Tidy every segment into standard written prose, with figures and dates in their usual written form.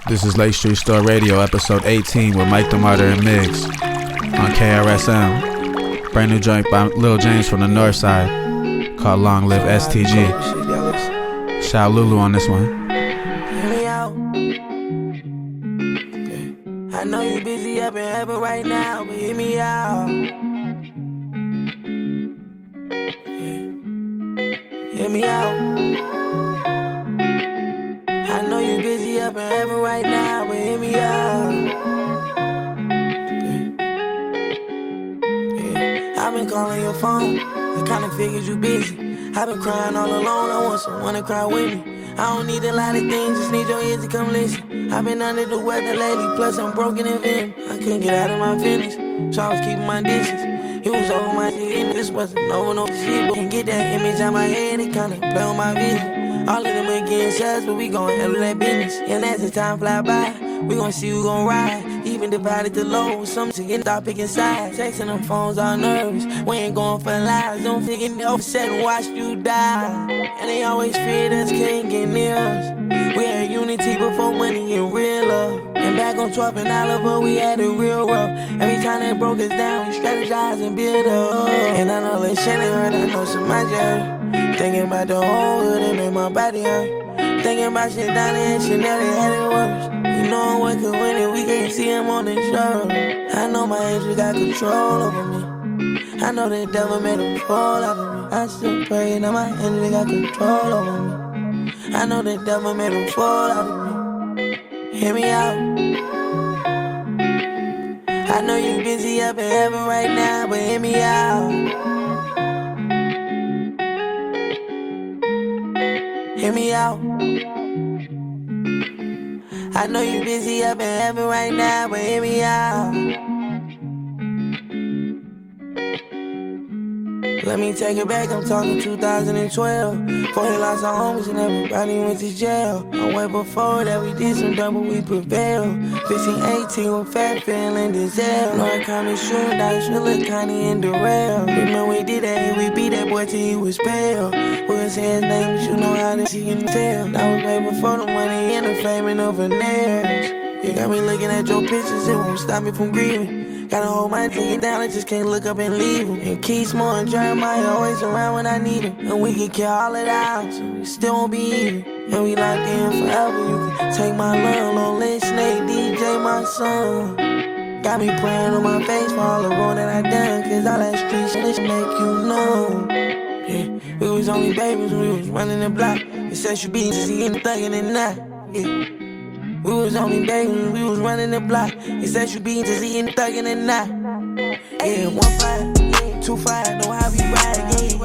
This is Lake Street Store Radio, episode 18 with Mike the Martyr and Miggs on KRSM. Brand new joint by Lil James from the north side called Long Live STG. Shout Lulu on this one. Hear me out. I know you busy up in heaven right now, but hear me out. Hear me out. I know you busy up in heaven right now, but hear me out. I've been calling your phone, I kinda figured you busy. I've been crying all alone, I want someone to cry with me. I don't need a lot of things, just need your ears to come listen. I've been under the weather lately, plus I'm broken and venom. I couldn't get out of my feelings, so I was keeping my distance. You was over my shit, and this wasn't over no shit. But can't get that image out my head, it kinda play on my vision. All of them against us, but we gon' handle that business. And as the time fly by, we gon' see who gon' ride. Even divided the load, some shit start picking sides. Texting them phones all nervous, we ain't going for lies. Don't think it offset and watch you die. And they always feared us, can't get near us. We had unity before money and real love. And back on 12th and Oliver, we had it real rough. Every time they broke us down, we strategized and built up. And I know that shit ain't hurt, I know some my hurt. Thinking about the whole hood, it made my body hurt. Thinking about shit down there, shit now they had it worse. You know what could win it, we can't see him on the show. I know my angel got control over me. I know the devil made him fall out of me. I still pray, now my angel got control over me. I know the devil made him fall out of me. Hear me out. I know you busy up in heaven right now, but hear me out. Hear me out. I know you busy up in heaven right now, but hear me out. Let me take it back, I'm talking 2012. Before he lost our homies and everybody went to jail. And way before that we did some dumb, but we prevailed. 15, 18 with Fat Phil and Denzel. North County shooting dice, Lil Connie and Darrell. Remember we did that, we beat that boy till he was pale. We'll say his name, but you know how this shit can tell. That was way before the money and the fame and the veneers. You got me looking at your pictures, it won't stop me from grieving. Gotta hold my ticket down, I just can't look up and leave him. And Keith Moore and Jeremiah always around when I need him. And we can kill all of the hours, and we still won't be even. And we locked in forever, you can take my love. Lil Lit Snake, DJ, my son. Got me praying on my face for all the wrong that I done. Cause all that street shit make you know. Yeah, we was only babies when we was running the block. It said you be just getting thuggin' and not. Yeah. We was only babies when we was running the block. It said you be just eating, thuggin' and not. Yeah, 1-5, 2-5, know how we ride. Yeah, you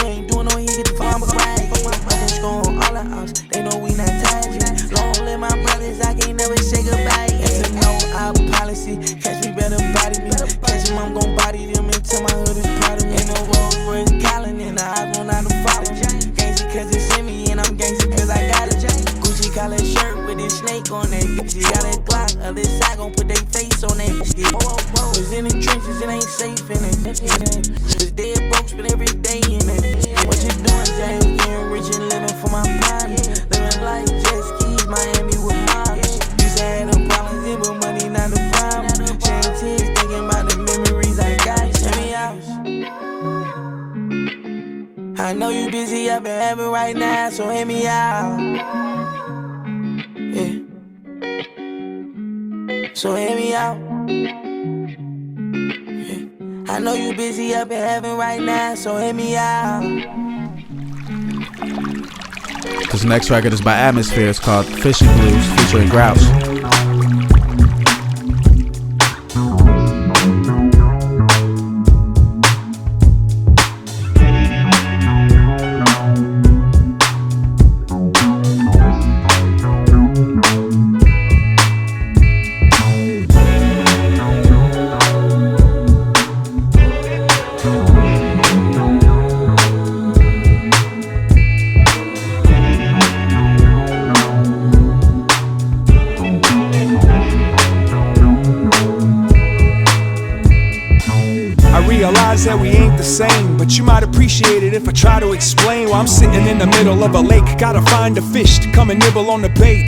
ain't doing no hit, get the farm right. My brothers going all the house, they know we not tired yet. Long live my brothers, I can't never say goodbye. It's a no our policy, catch me better body me. Catch him, I'm gon' body them until my hood is proud of me. In the Rolls Royce Callan, and the eyes won't out to follow me. Gangsta cause it's in me, and I'm gangsta cause I got it. Gucci collar shirt with this snake on that. She got that Glock, other side gon' put their face on that. Was in the trenches, it ain't safe in it. Was dead folks, but every day in it. What you doing, James? Getting rich and living for my prime. Living like jet skis, Miami with mom. Used to have them problems, it but money not the problem. Shedding tears, thinking about the memories I got. Hear me out. I know you busy up in heaven right now, so hear me out. Yeah. So hear me out. Yeah. I know you busy up in heaven right now, so hear me out. This next record is by Atmosphere, it's called Fishing Blues featuring Grouse. That we ain't the same, but you might appreciate it if I try to explain why I'm sitting in the middle of a lake. Gotta find a fish to come and nibble on the bait.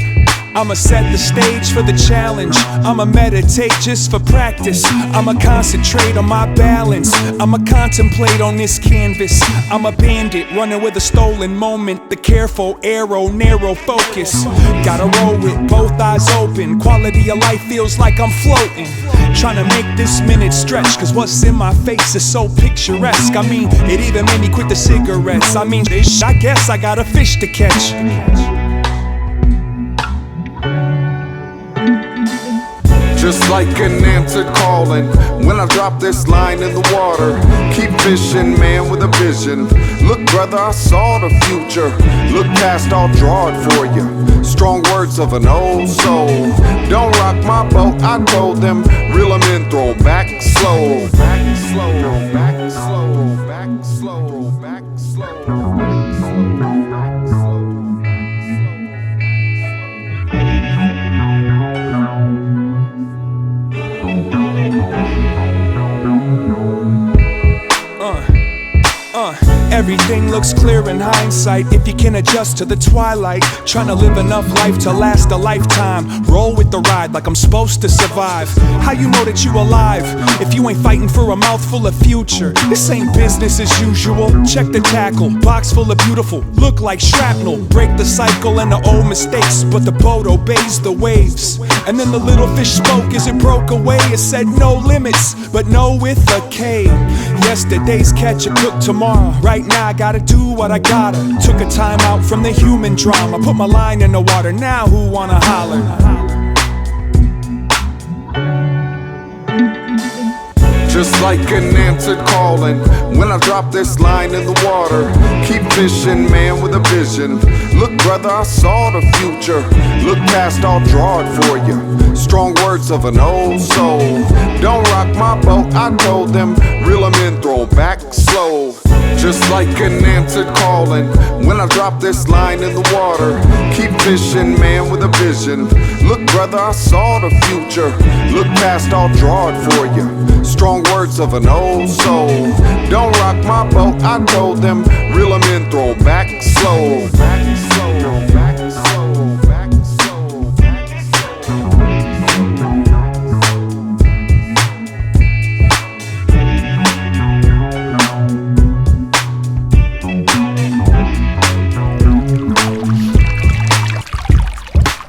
I'ma set the stage for the challenge. I'ma meditate just for practice. I'ma concentrate on my balance. I'ma contemplate on this canvas. I'm a bandit running with a stolen moment. The careful arrow, narrow focus. Gotta roll with both eyes open. Quality of life feels like I'm floating. Trying to make this minute stretch, cause what's in my face is so picturesque. I mean, it even made me quit the cigarettes. I mean, I guess I got a fish to catch. Just like an answered calling, when I drop this line in the water. Keep fishing, man, with a vision. Look, brother, I saw the future. Look past, I'll draw it for you. Strong words of an old soul. Don't rock my boat, I told them. Reel them in, throw back slow. Back slow, back slow, back slow, back slow. Everything looks clear in hindsight if you can adjust to the twilight. Trying to live enough life to last a lifetime. Roll with the ride like I'm supposed to survive. How you know that you alive if you ain't fighting for a mouthful of future? This ain't business as usual. Check the tackle, box full of beautiful. Look like shrapnel. Break the cycle and the old mistakes, but the boat obeys the waves. And then the little fish spoke as it broke away. It said no limits, but no with a K. Yesterday's catch a cook tomorrow. Right now I gotta do what I gotta. Took a time out from the human drama. Put my line in the water, now who wanna holler? Just like an answered calling, when I drop this line in the water. Keep fishing, man, with a vision. Look, brother, I saw the future. Look past, I'll draw it for you. Strong words of an old soul. Don't rock my boat, I told them. Reel them in, throw back slow. Just like an answered calling, when I drop this line in the water. Keep fishing, man, with a vision. Look, brother, I saw the future. Look past, I'll draw it for you. Strong words of an old soul. Don't rock my boat, I told them. Reel them in, throw back slow. Back slow, back slow, back slow, back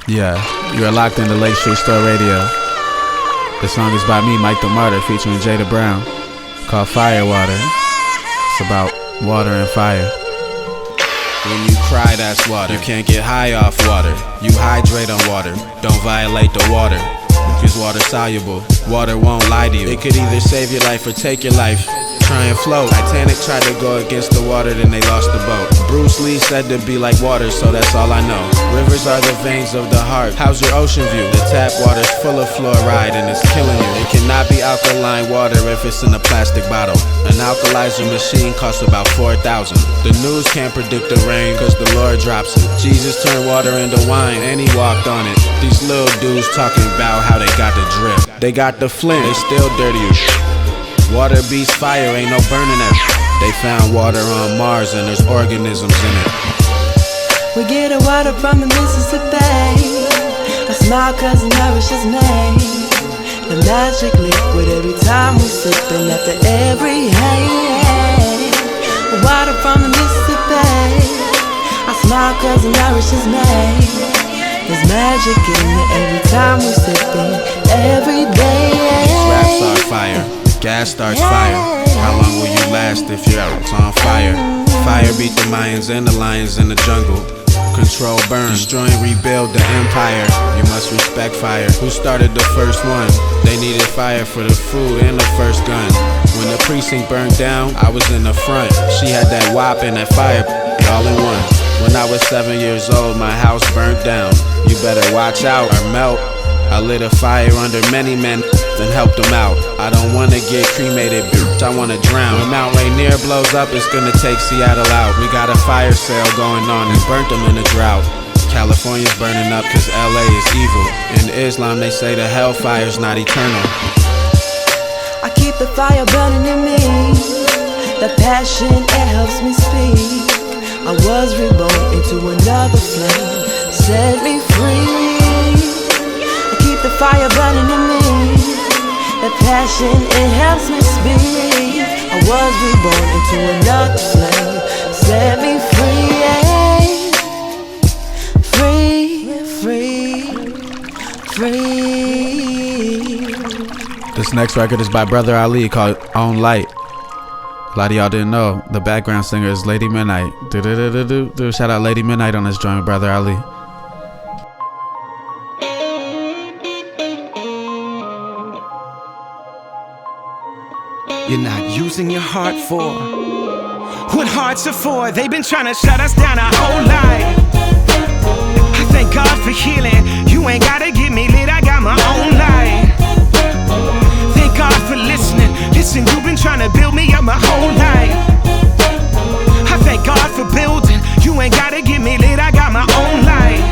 Yeah, you are locked into Lake Street Store Radio. The song is by me, Mike the Martyr, featuring Jada Brown, called Firewater. It's about water and fire. When you cry, that's water. You can't get high off water. You hydrate on water. Don't violate the water. Cause water's soluble. Water won't lie to you. It could either save your life or take your life. Try and float. Titanic tried to go against the water, then they lost the boat. Bruce Lee said to be like water, so that's all I know. Rivers are the veins of the heart. How's your ocean view? The tap water's full of fluoride and it's killing you. It cannot be alkaline water if it's in a plastic bottle. An alkalizer machine costs about $4,000. The news can't predict the rain cause the Lord drops it. Jesus turned water into wine and he walked on it. These little dudes talking about how they got the drip. They got the flint, they still dirty as shit. Water beats fire, ain't no burning it. They found water on Mars and there's organisms in it. We get our water from the Mississippi. I smile cause it nourishes me. The magic liquid every time we sip and after every hay. Water from the Mississippi. I smile cause it nourishes me. There's magic in it every time we sip it every day. These raps are fire. Gas starts fire. How long will you last if you're out on fire? Fire beat the Mayans and the lions in the jungle. Control burn, destroy and rebuild the empire. You must respect fire. Who started the first one? They needed fire for the food and the first gun. When the precinct burned down, I was in the front. She had that wop and that fire all in one. When I was 7 years old, my house burnt down. You better watch out or melt. I lit a fire under many men and helped them out. I don't wanna get cremated, bitch, I wanna drown. When Mount Rainier blows up, it's gonna take Seattle out. We got a fire sale going on and burnt them in a drought. California's burning up cause LA is evil. In Islam they say the hellfire's not eternal. I keep the fire burning in me. The passion, it helps me speak. I was reborn into another flame. Set me free. passion, it helps me speak. I was reborn into another flame. Set me free, free. This next record is by Brother Ali called Own Light. A lot of y'all didn't know, the background singer is Lady Midnight. Do shout out Lady Midnight on this joint, Brother Ali. You're not using your heart for what hearts are for. They've been trying to shut us down our whole life. I thank God for healing. You ain't gotta get me lit, I got my own life. Thank God for listening. Listen, you've been trying to build me up my whole life. I thank God for building. You ain't gotta get me lit, I got my own life.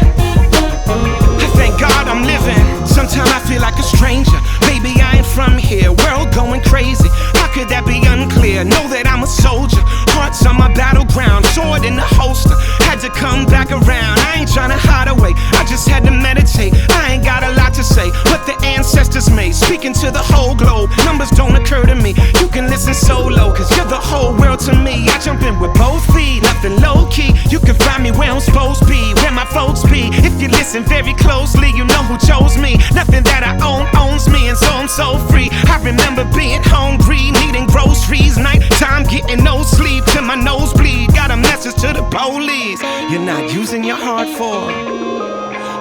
I thank God I'm living. Sometimes I feel like a stranger. Maybe I ain't from here. World going crazy. How could that be unclear? Know that I'm a soldier. Hearts on my battleground. Sword in the holster. Had to come back around. I ain't trying to hide away. I just had to meditate. I ain't got a lot to say. What the ancestors made. Speaking to the whole globe. Numbers don't occur to me. You can listen solo. Cause you're the whole world to me. I jump in with both feet. Nothing low key. You can find me where I'm supposed to be. Where my folks be. If you listen very closely, you know who chose me. Nothing that I own owns me, and so I'm so free. I remember being hungry, needing groceries. Nighttime getting no sleep till my nose bleed. Got a message to the police. You're not using your heart for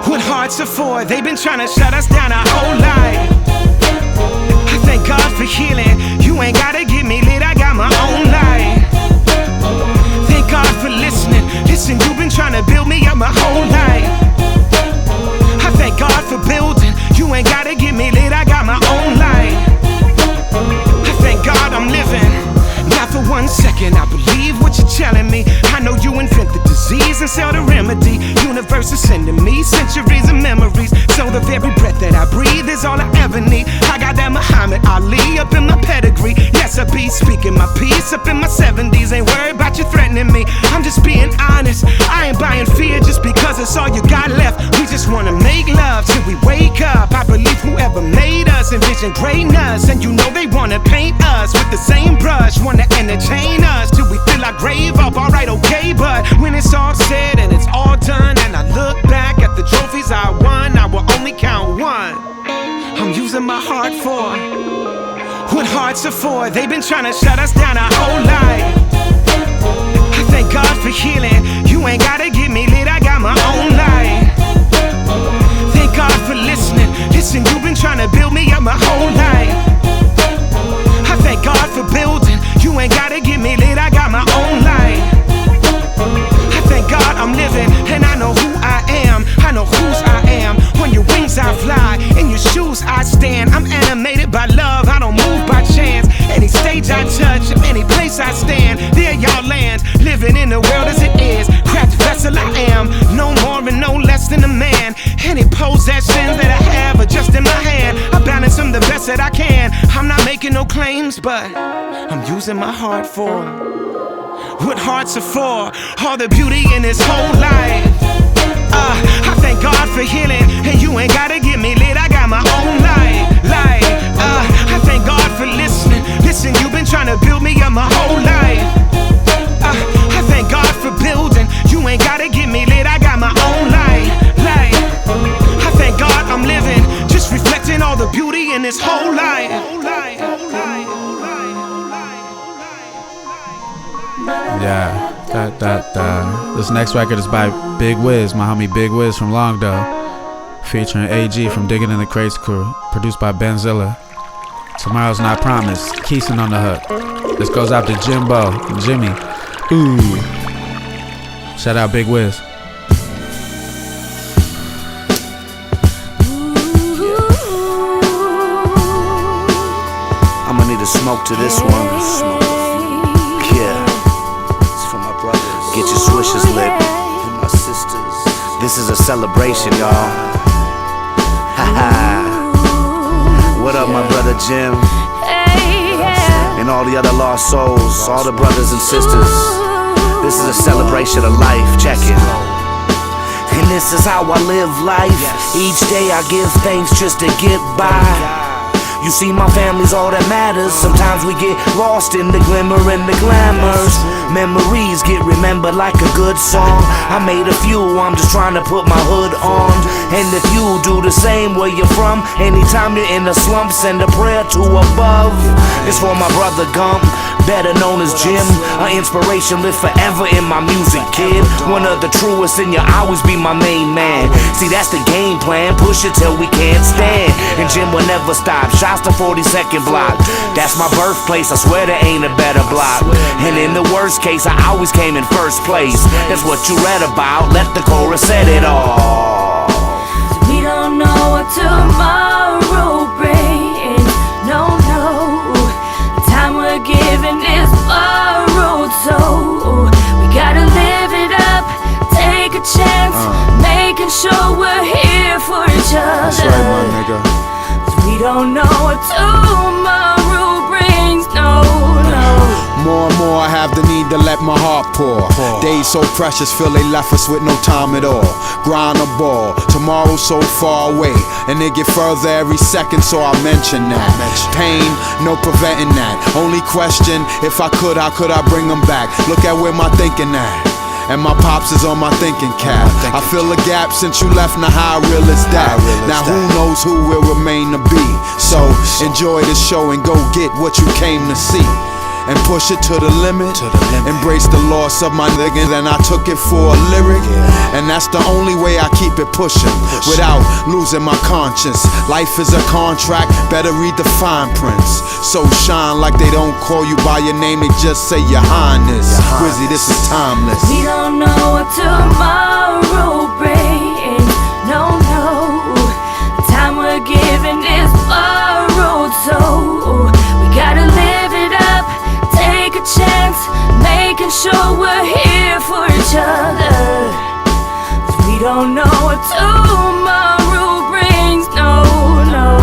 what hearts are for. They've been trying to shut us down our whole life. I thank God for healing. You ain't gotta get me lit, I got my own life. Thank God for listening. Listen, you've been trying to build me up my whole life. I thank God for building. You ain't gotta get me lit, I got my own life. I thank God I'm living. Not for 1 second, I believe what you're telling me. I know you invent the disease and sell the remedy. Universe is sending me centuries of memories. So the very breath that I breathe is all I ever need. I got that Muhammad Ali up in my pedigree. Yes, I be speaking my peace up in my 70s. Ain't worried about you threatening me. I'm just being honest. I ain't buying fear just because it's all you got left. We just wanna make love till we wake up. I believe whoever made us envisioned greatness. And you know they wanna paint us with the same brush. Wanna entertain us till we fill our grave up. Alright, okay, but when it's all said and it's all done, and I look back at the trophies I won, I will only count one. I'm using my heart for what hearts are for. They've been trying to shut us down our whole life. I thank God for healing. You ain't gotta get me lit, I got my own life. Thank God for listening. Listen, you've been trying to build me up my whole life. I thank God for building. You ain't gotta get me lit, I got my own life. I thank God I'm living, and I know who I am. I know whose I am. On your wings I fly, in your shoes I stand. I'm animated by love, I don't move by chance. Any stage I touch, any place I stand, there y'all land. Living in the world as it is, cracked vessel I am. No more and no less than a man. Any possessions that I have are just in my hand. I balance them the best that I can. I'm not making no claims, but I'm using my heart for what hearts are for. All the beauty in this whole life. I thank God for healing. And you ain't gotta get me lit, I got my own life. I thank God for listening. Listen, you've been trying to build me up my whole life. I thank God for building. You ain't gotta get me lit, I got my own life. I thank God I'm living, just reflecting all the beauty in this whole life. Yeah, This next record is by Big Wiz, my homie Big Wiz from Longdale, featuring AG from Digging in the Crates crew, produced by Benzilla. Tomorrow's Not Promised, Keeson on the hook. This goes out to Jimmy. Ooh. Shout out Big Wiz. I'ma need a smoke to this one. Yeah, it's for my brothers. Get your swishes lit. And my sisters. This is a celebration, y'all. Haha. What up, my brother Jim? And all the other lost souls, all the brothers and sisters. This is a celebration of life. Check it. And this is how I live life. Each day I give thanks just to get by. You see, my family's all that matters. Sometimes we get lost in the glimmer and the glamours. Memories get remembered like a good song. I made a few, I'm just trying to put my hood on. And if you do the same where you're from, anytime you're in a slump, send a prayer to above. It's for my brother Gump, better known as Jim. An inspiration live forever in my music, kid. One of the truest, and you'll always be my main man. See, that's the game plan, push it till we can't stand. And Jim will never stop, shots to 42nd block. That's my birthplace, I swear there ain't a better block. And in the worst case, I always came in first place. That's what you read about, let the chorus set it all. We don't know what tomorrow brings. No, no. The time we're given is borrowed, so we gotta live it up, take a chance, making sure we're here for each other. That's right, my nigga. We don't know what tomorrow brings. No, no. More and more I have the need to let my heart pour. Days so precious, feel they left us with no time at all. Grind a ball, tomorrow's so far away, and it get further every second, so I mention that. Pain, no preventing that. Only question, if I could, how could I bring them back? Look at where my thinking at, and my pops is on my thinking cap. I feel a gap since you left, now how real is that? Now who knows who will remain to be? So enjoy the show and go get what you came to see, and push it to the limit. Embrace the loss of my nigga, and I took it for a lyric. And that's the only way I keep it pushing without losing my conscience. Life is a contract, better read the fine prints. So shine like they don't call you by your name, they just say your highness. Wizzy, this is timeless. We don't know what tomorrow brings. No, no. The time we're given is borrowed, so we gotta live it up, take a chance, making sure we're here for each other. We don't know what tomorrow brings. No, no,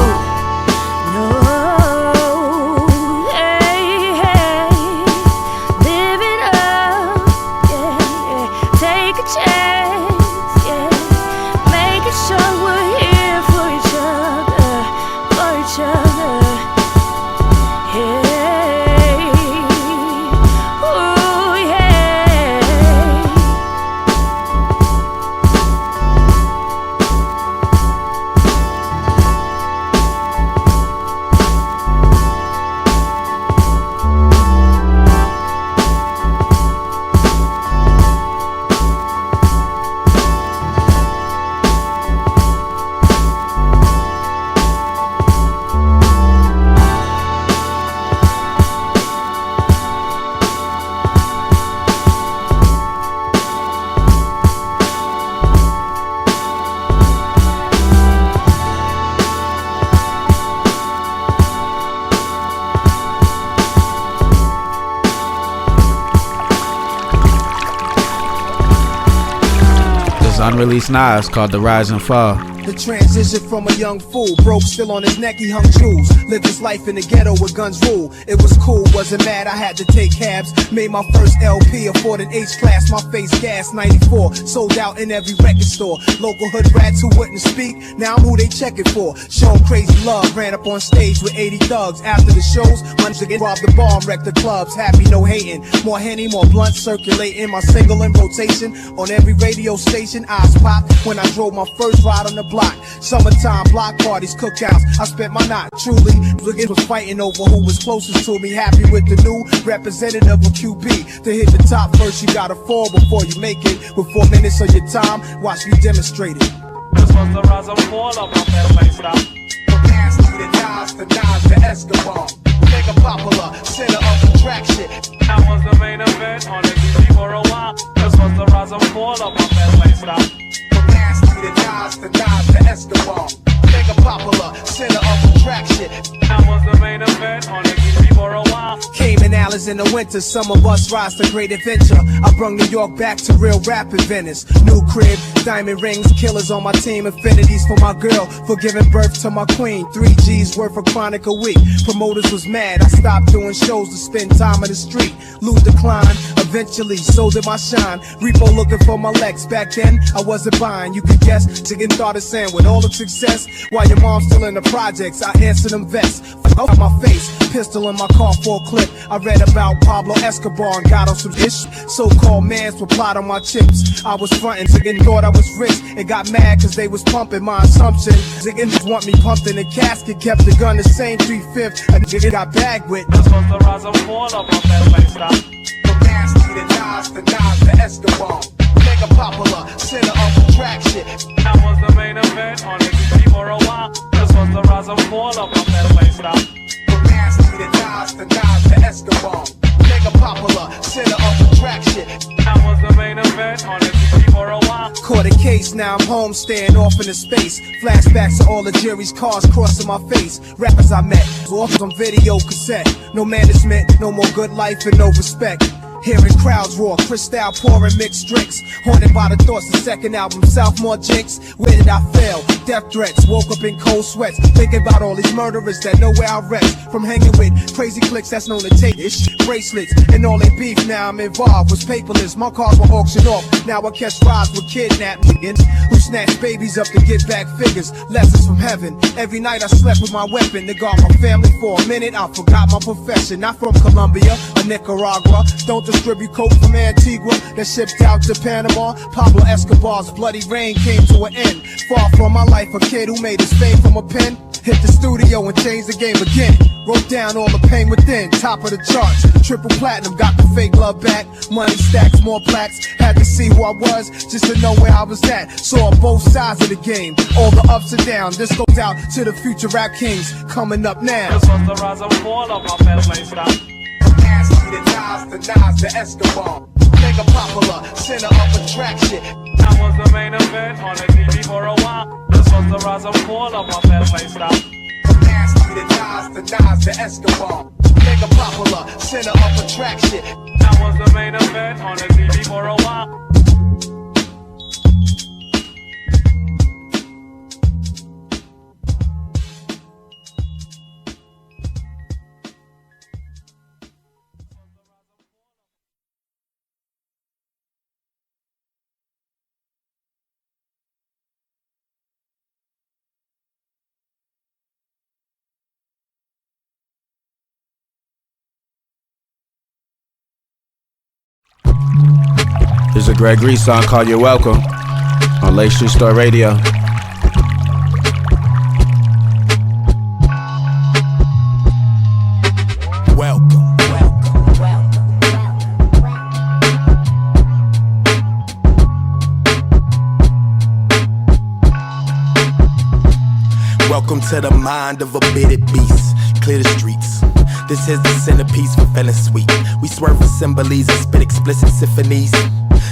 no. Hey, hey. Live it up, yeah, yeah. Take a chance, yeah. Making sure we're here for each other, for each other. Yeah. Unreleased Nas called The Rise and Fall. The transition from a young fool, broke still on his neck, he hung jewels. Lived his life in the ghetto with guns rule. It was cool, wasn't mad, I had to take cabs. Made my first LP, afforded H-class, my face gas, 94. Sold out in every record store. Local hood rats who wouldn't speak, now I'm who they checking for. Showing crazy love, ran up on stage with 80 thugs. After the shows, my nigga robbed the bar, wrecked the clubs. Happy, no hating. More Henny, more blunt circulating. My single in rotation on every radio station. Eyes popped when I drove my first ride on the block. Summertime block parties, cookouts. I spent my night truly. Niggas was fighting over who was closest to me. Happy with the new representative of QB. To hit the top first, you gotta fall before you make it. With 4 minutes of your time, watch me demonstrate it. This was the rise and fall of my family stop. From nasty to Nas to Escobar. Mega popular, center of attraction. That was the main event on TV for a while. This was the rise and fall of my family stop. From nasty to Nas to Escobar. Mega popular, center of attraction. That was the main event on TV for a while. Cayman Islands in the winter, some of us rise to great adventure. I brung New York back to real rap inventors. New crib, diamond rings, killers on my team, infinities for my girl, for giving birth to my queen. 3 G's worth of chronic a week. Promoters was mad, I stopped doing shows to spend time in the street. Lose decline, a Eventually, so did my shine. Repo looking for my Lex. Back then, I wasn't buying. You could guess, chicken started saying with all the success. While your mom's still in the projects, I answer them vests. Out my face, pistol in my car for a clip. I read about Pablo Escobar and got on some ish. So-called mans would plot on my chips. I was frontin', ziggin' thought I was rich and got mad cause they was pumping my assumption. Ziggin' want me pumped in a casket, kept the gun the same 3/5. A nigga got bagged with. This was the rise and fall of my best lifestyle. From nasty to Nas to Escobar. Mega popular, center of attraction. That was the main event on NBC for a while. This was the rise and fall of my best lifestyle. From nasty to Nas to Escobar. Mega popular, center of attraction. That was the main event on NBC for a while. Caught a case, now I'm home, staying off into space. Flashbacks of all the jury's cars crossing my face. Rappers I met, off on video cassette. No management, no more good life and no respect. Hearing crowds roar, crystal pouring mixed drinks. Haunted by the thoughts of second album, Sophomore Jinx. Where did I fail? Death threats, woke up in cold sweats. Thinking about all these murderers that know where I rest. From hanging with crazy cliques that's known to take ish. Bracelets and all their beef, now I'm involved. Was paperless, my cars were auctioned off. Now I catch rides with kidnapped niggas who snatch babies up to get back figures. Lessons from heaven. Every night I slept with my weapon to guard my family for a minute. I forgot my profession. Not from Colombia or Nicaragua. Don't distribute coke from Antigua that shipped out to Panama. Pablo Escobar's bloody reign came to an end. Far from my life, a kid who made his fame from a pen. Hit the studio and changed the game again. Wrote down all the pain within, top of the charts. Triple platinum, got the fake love back. Money stacks, more plaques. Had to see who I was, just to know where I was at. Saw both sides of the game, all the ups and downs. This goes out to the future rap kings coming up now. This was the rise and fall of my best lifestyle. Nasty to Nas to Escobar. Mega popular, center of attraction. That was the main event on the TV for a while. This was the rise and fall of my best lifestyle. Nasty to Nas to Escobar. Mega popular, center of attraction. That was the main event on the TV for a while. There's a Greg Reese song called You're Welcome on Lake Street Store Radio. Welcome. Welcome to the mind of a bitted beast. Clear the streets. This is the centerpiece for feeling sweet. We swerve assemblies and spit explicit symphonies.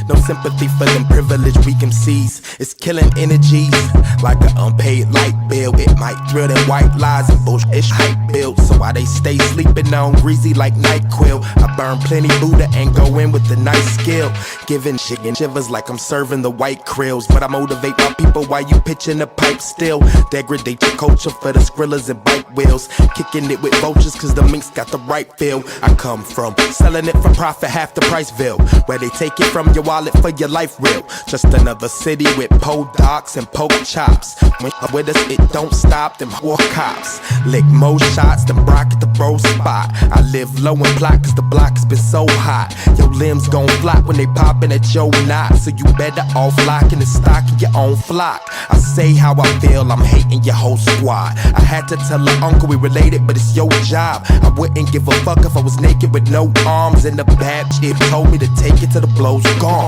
No sympathy for them privileged weak MCs. It's killing energies like an unpaid light bill. It might thrill them white lies and bullshit hype build. So why they stay sleeping on greasy like NyQuil? I burn plenty Buddha and go in with the nice skill. Giving chicken shivers like I'm serving the white krills. But I motivate my people while you pitching the pipe still. Degradate your culture for the skrillers and bike wheels. Kicking it with vultures cause the minks got the right feel. I come from selling it for profit, half the priceville. Where they take it from your wallet for your life real. Just another city with pole docs and poke chops. When you're with us, it don't stop them war cops. Lick more shots than Brock at the bro spot. I live low and plot cause the block has been so hot. Your limbs gon' flop when they poppin' at your knot. So you better off locking the stock in your own flock. I say how I feel, I'm hating your whole squad. I had to tell her uncle we related, but it's your job. I wouldn't give a fuck if I was naked with no arms. And the bad shit told me to take it till the blow's gone.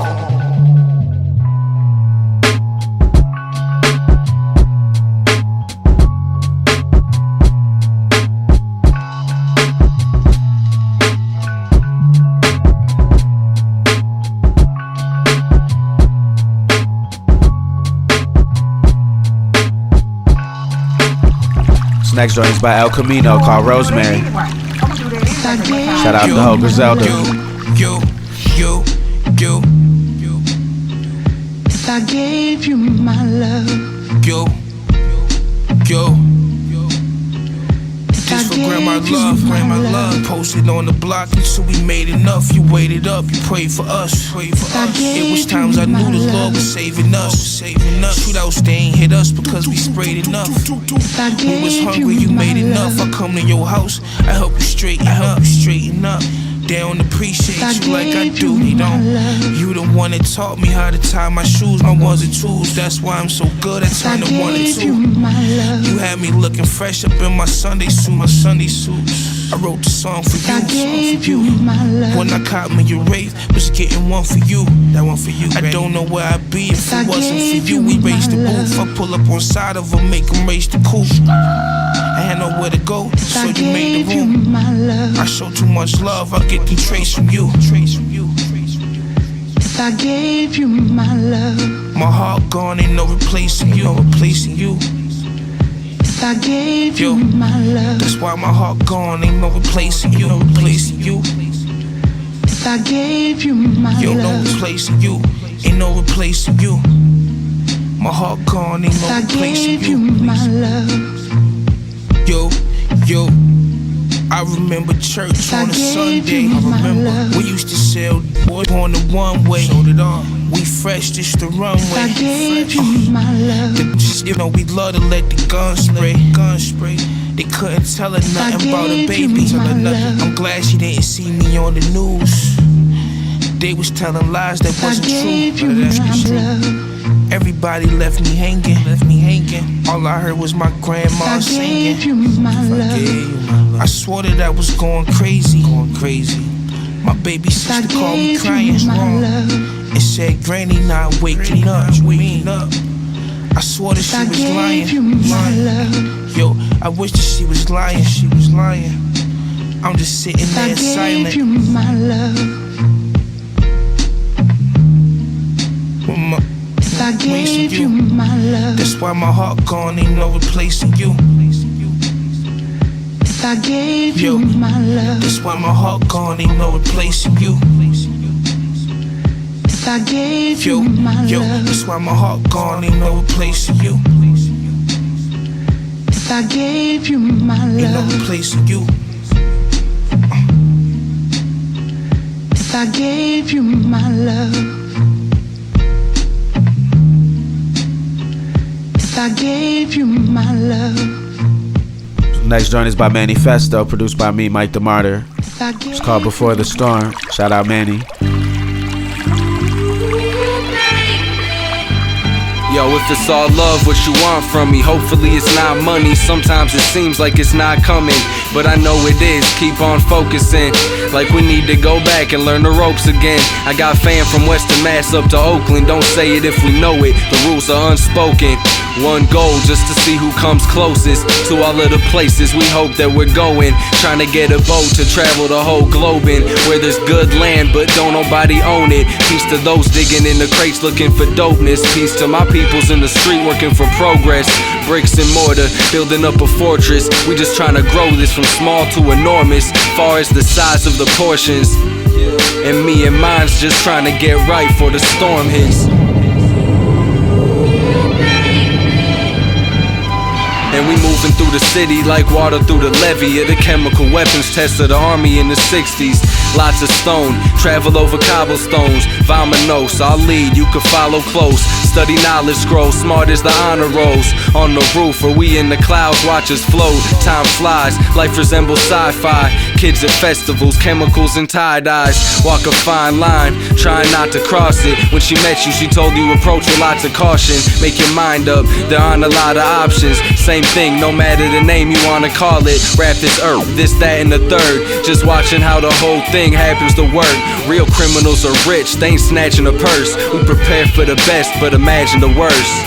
This next joint is by El Camino called Rosemary. Shout out to the whole Griselda. If I gave you my love, This for Grandma my love. Posted on the block until we made enough. You waited up, you prayed for us. It was times I knew the Lord was saving us. Shootouts, they ain't hit us because we sprayed enough. We was hungry, you made enough. I come to your house, I help you straighten up. They don't appreciate you like I do, they don't. You the one that taught me how to tie my shoes, my ones and twos. That's why I'm so good at turning 1 and 2. You had me looking fresh up in my Sunday suit. I wrote the song for you. When I caught me your wraith, was getting one for you. That one for you. I don't know where I'd be if it wasn't for you. We raised the booth. I pull up on side of her, make them raise the coupe. I had nowhere to go, so you made the room. I show too much love, I get the trace from you. I gave you my love. My heart gone, ain't no replacing you. I gave you my love. That's why my heart gone, ain't no replacing you. I gave you my love. No replacing you, ain't no replacing you. My heart gone, ain't no replacing you. I gave you my love. Yo, I remember church on a Sunday. We used to sell boys on the one way. We fresh, just the runway. I gave you my love. You know, we love to let the gun spray. They couldn't tell her nothing about a baby. I'm glad she didn't see me on the news. They was telling lies that wasn't true. Everybody left me hanging. All I heard was my grandma singing. I swore that I was going crazy. My baby sister called me crying and said, Granny not waking up. I swore that she was lying. Yo, I wish that she was lying. I'm just sitting there silent. I gave you my love. I gave you my love. That's why my heart gone, ain't no replacing you. I gave you my love. That's why my heart gone, ain't no replacing you. I gave you my love. That's why my heart gone, ain't no replacing you. I gave you my love. Ain't no replacing you. I gave you my love. I gave you my love. Next joint is by Manifesto, produced by me, Mike the Martyr. It's called Before the Storm. Shout out Manny. Yo, if it's all love, what you want from me? Hopefully it's not money. Sometimes it seems like it's not coming, but I know it is. Keep on focusing, like we need to go back and learn the ropes again. I got fam from Western Mass up to Oakland. Don't say it if we know it, the rules are unspoken. One goal, just to see who comes closest to all of the places we hope that we're going. Trying to get a boat to travel the whole globe in, where there's good land but don't nobody own it. Peace to those digging in the crates looking for dopeness. Peace to my peoples in the street working for progress. Bricks and mortar, building up a fortress. We just trying to grow this from small to enormous, far as the size of the portions. And me and mine's just trying to get right for the storm hits. And we moving through the city like water through the levee of the chemical weapons test of the army in the 60s. Lots of stone, travel over cobblestones. Vamonos, I'll lead, you can follow close. Study knowledge scroll, smart as the honor rolls. On the roof or we in the clouds, watch us float. Time flies, life resembles sci-fi. Kids at festivals, chemicals and tie-dyes. Walk a fine line, trying not to cross it. When she met you, she told you approach with lots of caution. Make your mind up, there aren't a lot of options. Same thing, no matter the name you wanna call it. Rap this earth, this, that, and the third. Just watching how the whole thing happens to work. Real criminals are rich, they ain't snatching a purse. We prepare for the best, but imagine the worst.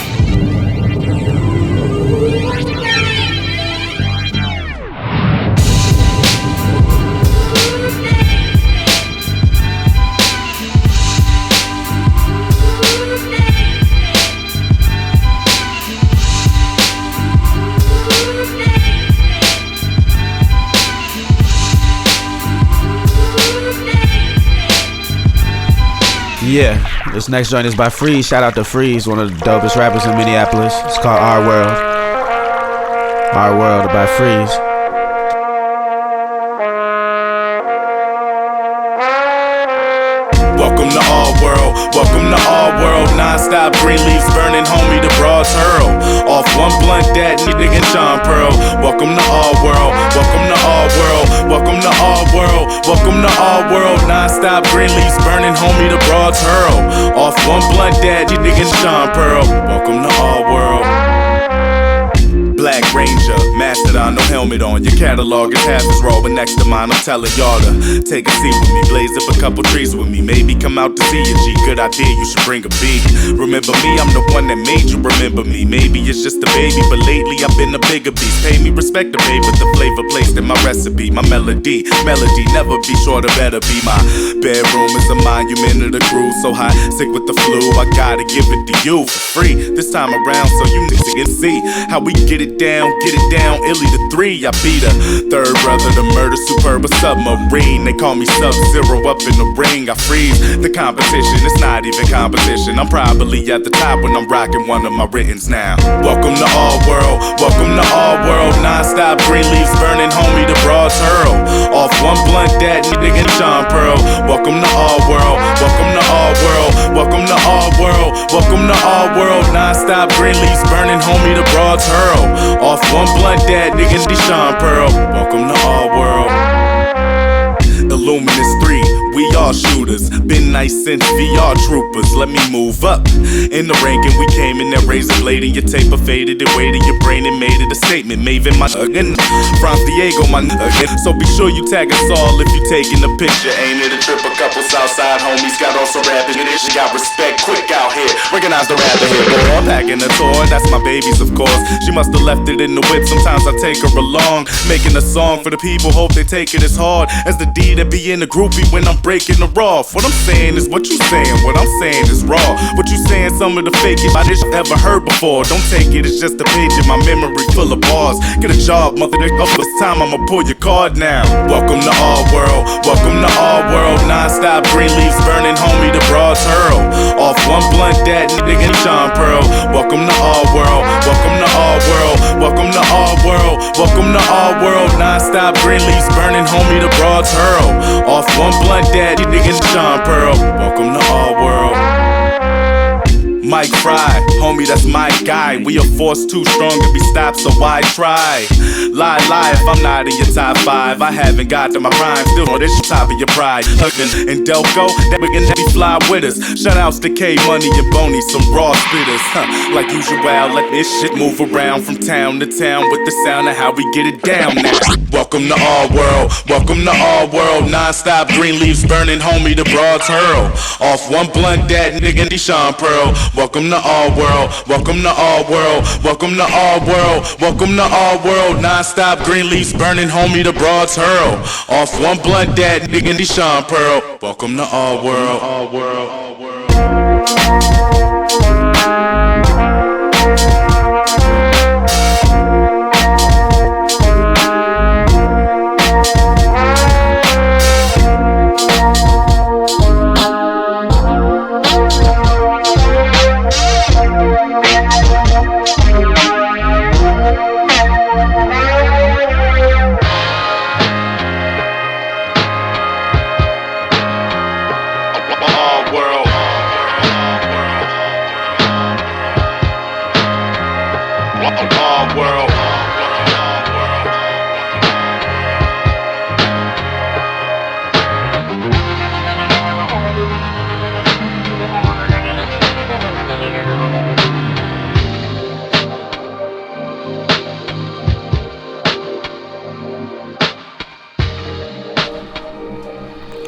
Yeah, this next joint is by Freeze. Shout out to Freeze, one of the dopest rappers in Minneapolis. It's called Our World. Our World by Freeze. Welcome to our world, welcome to our world. Non-stop green leaves burning, homie, the broads hurl. Off one blunt, that nigga and Sean Pearl. Welcome to our world, welcome to our world, welcome to our world, welcome to our world. Non-stop green leaves burning, homie, the broads hurl. Off one blunt, that nigga and Sean Pearl. Welcome to our world. Black Ranger, Mastodon, no helmet on. Your catalog is half as raw, but next to mine, I'm telling y'all to take a seat with me, blaze up a couple trees with me, maybe come out to see a G. Good idea, you should bring a beat. Remember me, I'm the one that made you remember me. Maybe it's just a baby, but lately I've been a bigger beast. Pay me respect to pay with the flavor placed in my recipe. My melody, never be sure to better be. My bedroom is a monument of the groove, so high, sick with the flu. I gotta give it to you for free this time around, so you niggas can see how we get it down, illy the 3, I beat a third brother, the murder superb, a submarine. They call me Sub-Zero up in the ring. I freeze the competition, it's not even competition. I'm probably at the top when I'm rocking one of my writtens now. Welcome to our world, welcome to our world. Non-stop green leaves burning, homie, the broads hurl. Off one blunt, that nigga and Sean Pearl. Welcome to our world, welcome to our world, welcome to our world, welcome to our world. Non-stop green leaves burning, homie, the broads hurl. Off one blunt, that nigga and Sean Pearl. Welcome to our world. Illuminous 3, we all shooters. Been nice since VR troopers. Let me move up in the ranking. We came in that razor blade and your taper faded it, weighted your brain and made it a statement. Maven my again, from Diego my again. So be sure you tag us all if you taking a picture. Ain't it a trip? A couple southside homies got on some rapping. It is, you got respect quick out here. Recognize the rapper here, boy. Packing a toy, that's my baby's of course. She must have left it in the whip. Sometimes I take her along, making a song for the people. Hope they take it as hard as the D that be in the groupie when I'm breaking the raw. What I'm saying is what you saying, what I'm saying is raw. What you saying, some of the fake I just ever heard before. Don't take it, it's just a page in my memory full of bars. Get a job, mother, this time I'ma pull your card now. Welcome to our world, welcome to our world. Non-stop green leaves burning, homie, the broads hurl. Off one blunt, that nigga and Sean Pearl. Welcome to our world, welcome to our world, welcome to our world, welcome to our world. Non-stop green leaves burning, homie, the broads hurl. Off one blunt, that nigga and Sean Pearl. Welcome to our world. Mike Fry, homie, that's my guy. We a force too strong to be stopped, so why try? Lie, if I'm not in your top 5. I haven't got to my prime, still on this top of your pride. Huggin' and Delco, that we can be fly with us. Shoutouts to K Money and Boney, some raw spitters. Like usual, let this shit move around from town to town with the sound of how we get it down now. Welcome to our world, welcome to our world. Non-stop green leaves burning, homie, the broads hurl. Off one blunt, that nigga and Sean Pearl. Welcome to our world, welcome to our world, welcome to our world, welcome to our world. Non-stop green leaves burning, homie, the broads hurl. Off one blunt, that nigga and Sean Pearl. Welcome to our world, our world, our world.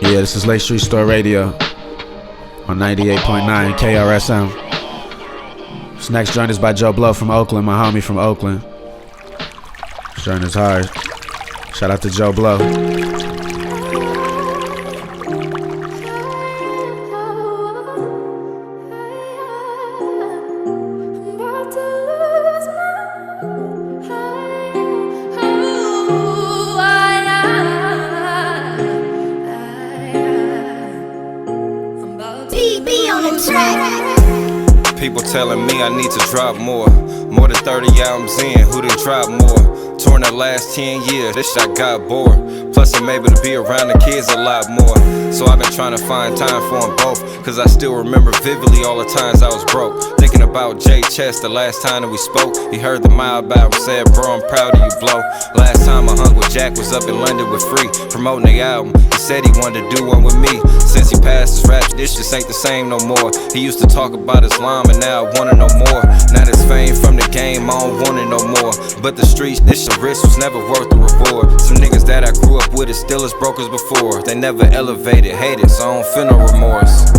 Yeah, this is Lake Street Store Radio on 98.9 KRSM. This next joint is by Joe Blow from Oakland, my homie from Oakland. This joint is hard. Shout out to Joe Blow. People telling me I need to drop more. More than 30 albums in, who done drop more? touring the last 10 years, this shit I got bored. Plus I'm able to be around the kids a lot more. So I've been trying to find time for them both, cause I still remember vividly all the times I was broke. Thinking about Jay Chest the last time that we spoke. He heard the mile about and said, bro, I'm proud of you, blow. Last time I hung with Jack was up in London with Free, promoting the album. He said he wanted to do one with me. Since he passed his rap, this just ain't the same no more. He used to talk about Islam and now I wanna know more. Now this fame from the game, I don't want it no more. But the streets, this shit risk was never worth the reward. Some niggas that I grew up with is still as broke as before. They never elevated, hated, so I don't feel no remorse.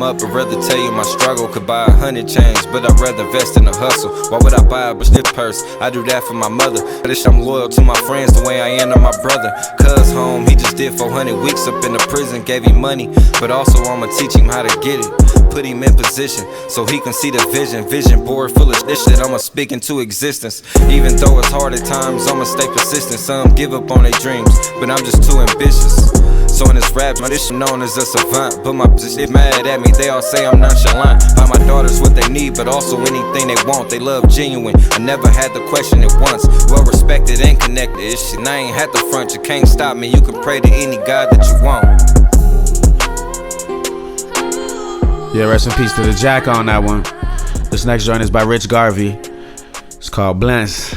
Up, I'd rather tell you my struggle. Could buy 100 chains, but I'd rather invest in a hustle. Why would I buy a stiff purse? I do that for my mother. This I'm loyal to my friends the way I am to my brother. Cuz home, he just did 400 weeks up in the prison. Gave him money, but also I'ma teach him how to get it. Put him in position, so he can see the vision. Vision board full of this shit, I'ma speak into existence. Even though it's hard at times, I'ma stay persistent. Some give up on their dreams, but I'm just too ambitious. So in this rap, my this shit known as a savant. But my shit mad at me, they all say I'm nonchalant. Buy my daughters what they need, but also anything they want. They love genuine, I never had to question it once. Well respected and connected, this shit I ain't had to front. You can't stop me, you can pray to any God that you want. Yeah, rest in peace to the Jack on that one. This next joint is by Rich Garvey. It's called Blends.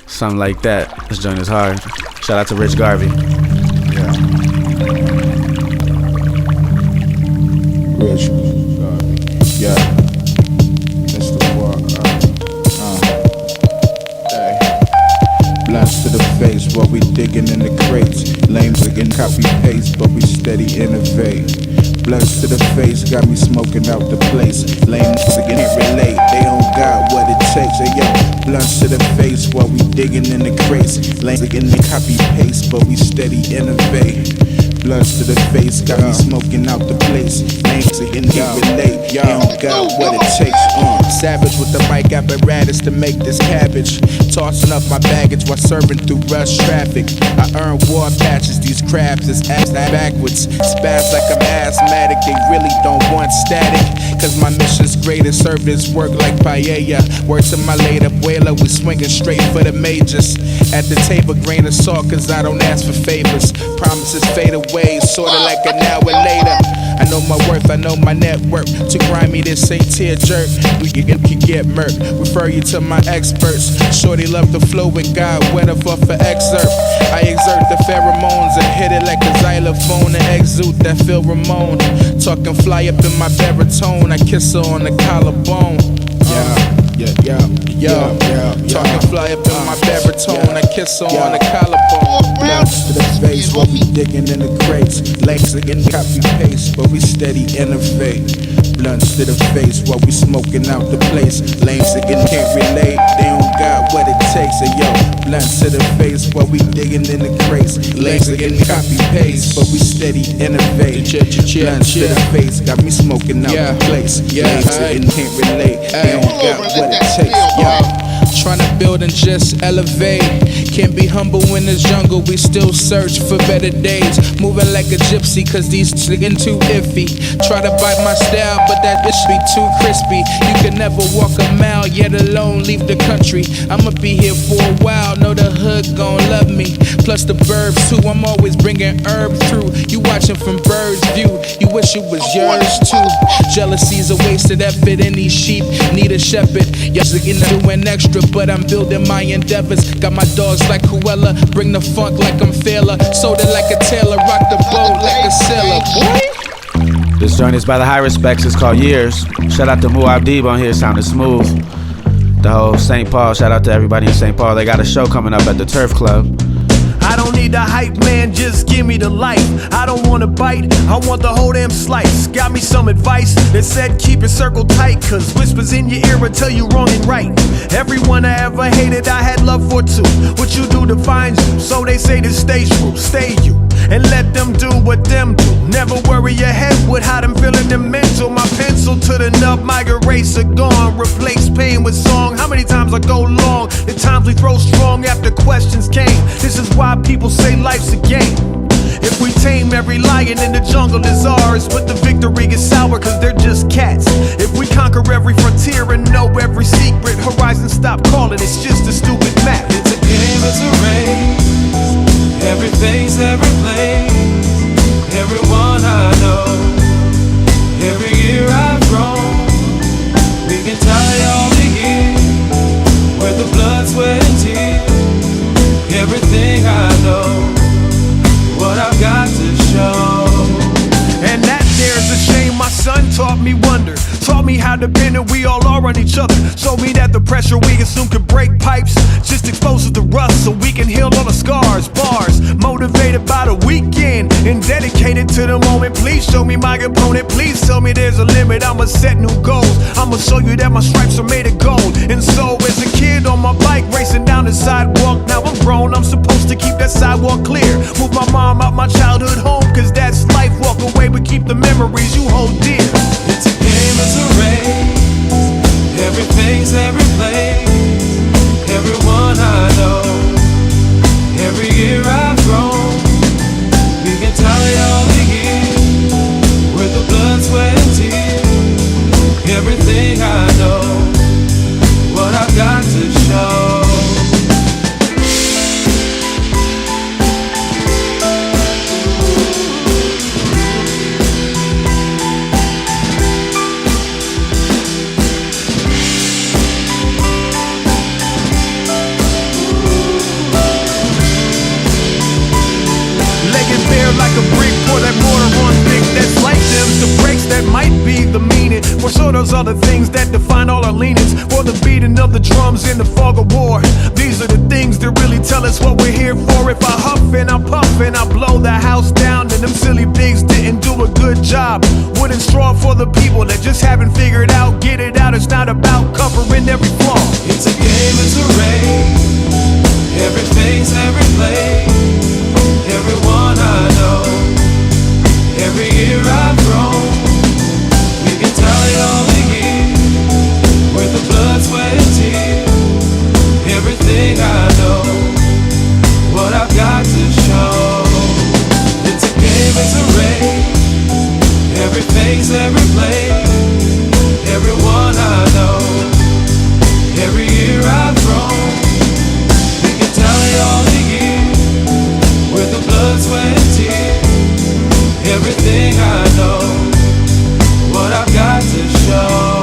Something like that. This joint is hard. Shout out to Rich Garvey. Yeah. Rich Garvey. Yeah. That's the part. Hey. Blunts to the face while we digging in the crates. Lames again copy paste, but we steady innovate. Blunts to the face, got me smoking out the place. Lames again can't relate, they don't got what it takes. Hey, yo, blunts to the face while we digging in the crates. Lames again copy paste, but we steady innovate. Blunts to the face, got me smoking out the place. Lames again can't relate, they don't got what it takes. Savage with the mic apparatus to make this cabbage. Tossing up my baggage while serving through rush traffic. I earn war patches, these crabs is ass backwards. Spaz like I'm asthmatic, they really don't want static. Cause my mission's greater, serve this work like paella. Word to my late abuela, we swinging straight for the majors. At the table, grain of salt, cause I don't ask for favors. Promises fade away, sorta like an hour later. I know my worth, I know my network. Too grimy, this ain't tear jerk. We can get murked. Refer you to my experts. Shorty love the flow and God went up for excerpt. I exert the pheromones and hit it like a xylophone and exude that Phil Ramone. Talking fly up in my baritone. I kiss her on the collarbone. Talking fly up in my baritone. I kiss her on the collarbone. Blunts to the face while we digging in the crates. Legs again copy paste, but we steady innovate. Blunts to the face while we smoking out the place. Lames again can't relate, they don't got what it takes. Hey, yo, blunts to the face while we digging in the crates. Lames again copy paste, but we steady innovate. Blunts to the face, got me smoking out the place. Lames again can't relate, they don't got what it takes. Tryna build and just elevate. Can't be humble in this jungle, we still search for better days. Moving like a gypsy, cause these getting too iffy. Try to bite my style, but that bitch be too crispy. You can never walk a mile, yet alone leave the country. I'ma be here for a while, know the hood gon' love me. Plus the burbs too, I'm always bringing herb through. You watching from bird's view, you wish it was yours too. Jealousy's a wasted effort, and these sheep need a shepherd. Y'all doing extra, but I'm building my endeavors. Got my dogs like Cruella, bring the funk like I'm Failer. Sold it like a tailor, rock the boat like a sailor. Boy. This joint is by the High Respects, it's called Years. Shout out to Muad'Dib on here, sounding smooth. The whole St. Paul, shout out to everybody in St. Paul. They got a show coming up at the Turf Club. I don't need a hype man, just give me the life. I don't wanna bite, I want the whole damn slice. Got me some advice that said keep your circle tight, cause whispers in your ear will tell you wrong and right. Everyone I ever hated, I had love for too. What you do defines you, so they say to stay true. Stay you, and let them do what them do. Never worry your head with how them feeling them mental. My pen good enough, my eraser gone. Replace pain with song. How many times I go long? The times we throw strong after questions came. This is why people say life's a game. If we tame every lion in the jungle is ours, but the victory gets sour cause they're just cats. If we conquer every frontier and know every secret, horizon stop calling, it's just a stupid map. It's a game, it's a race. Every face, every place, everyone I know, every year I've grown. We can tally all the years with the blood, sweat and tears. Everything I know, what I've got to show. And that there's a shame. My son taught me wonder, taught me how dependent we all are on each other. Showed me that the pressure we consume could break pipes, just exposes the rust so we can heal all the scars. Bars motivated by the weekend and dedicated to the moment. Please show me my opponent, please tell me there's a limit. I'ma set new goals, I'ma show you that my stripes are made of gold. And so as a kid on my bike racing down the sidewalk, now I'm grown, I'm supposed to keep that sidewalk clear. Move my mom out my childhood home, cause that's life. Walk away but keep the memories you hold dear. It's a game, it's a race. Every face, every place, everyone I know, every year I've grown. We can tally all the years with the blood, sweat and tears. Everything I know, what I've got to show. Like a brick, pour that mortar on thick. That's like them, the breaks that might be the meaning. For sure those are the things that define all our leanings. For the beating of the drums in the fog of war. These are the things that really tell us what we're here for. If I huff and I puff and I blow the house down, then them silly pigs didn't do a good job. Wooden straw for the people that just haven't figured out. Get it out, it's not about covering every flaw. It's a game, it's a race. Every face, every place, everyone I know, every year I've grown. We can tally all the years with the blood, sweat and tears. Everything I know, what I've got to show. It's a game, it's a race. Every face, every place, everyone I know, every year I've grown. We can tally all the years with the blood, sweat and tears. Everything I know, what I've got to show.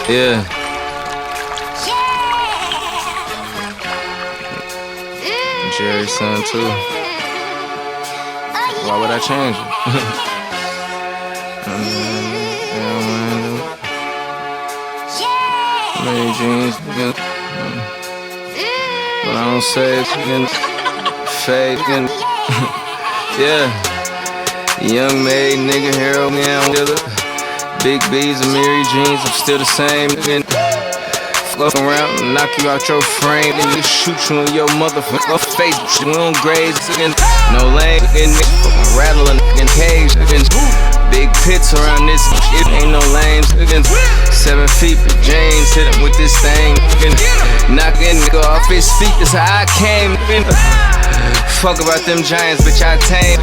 Yeah. Jerry's son too. Why would I change it? Many jeans, but I don't say it again. Fake and yeah. Young made nigga hero, man. Big B's and Mary jeans, I'm still the same. Fuck around and knock you out your frame. Nigga shoot you in your motherfucker face. We on grades, no lane. Rattling in cage. Big pits around this shit, ain't no lanes. 7 feet for James, hit him with this thing. Knock a nigga off his feet, that's how I came. Fuck about them giants, bitch, I tame.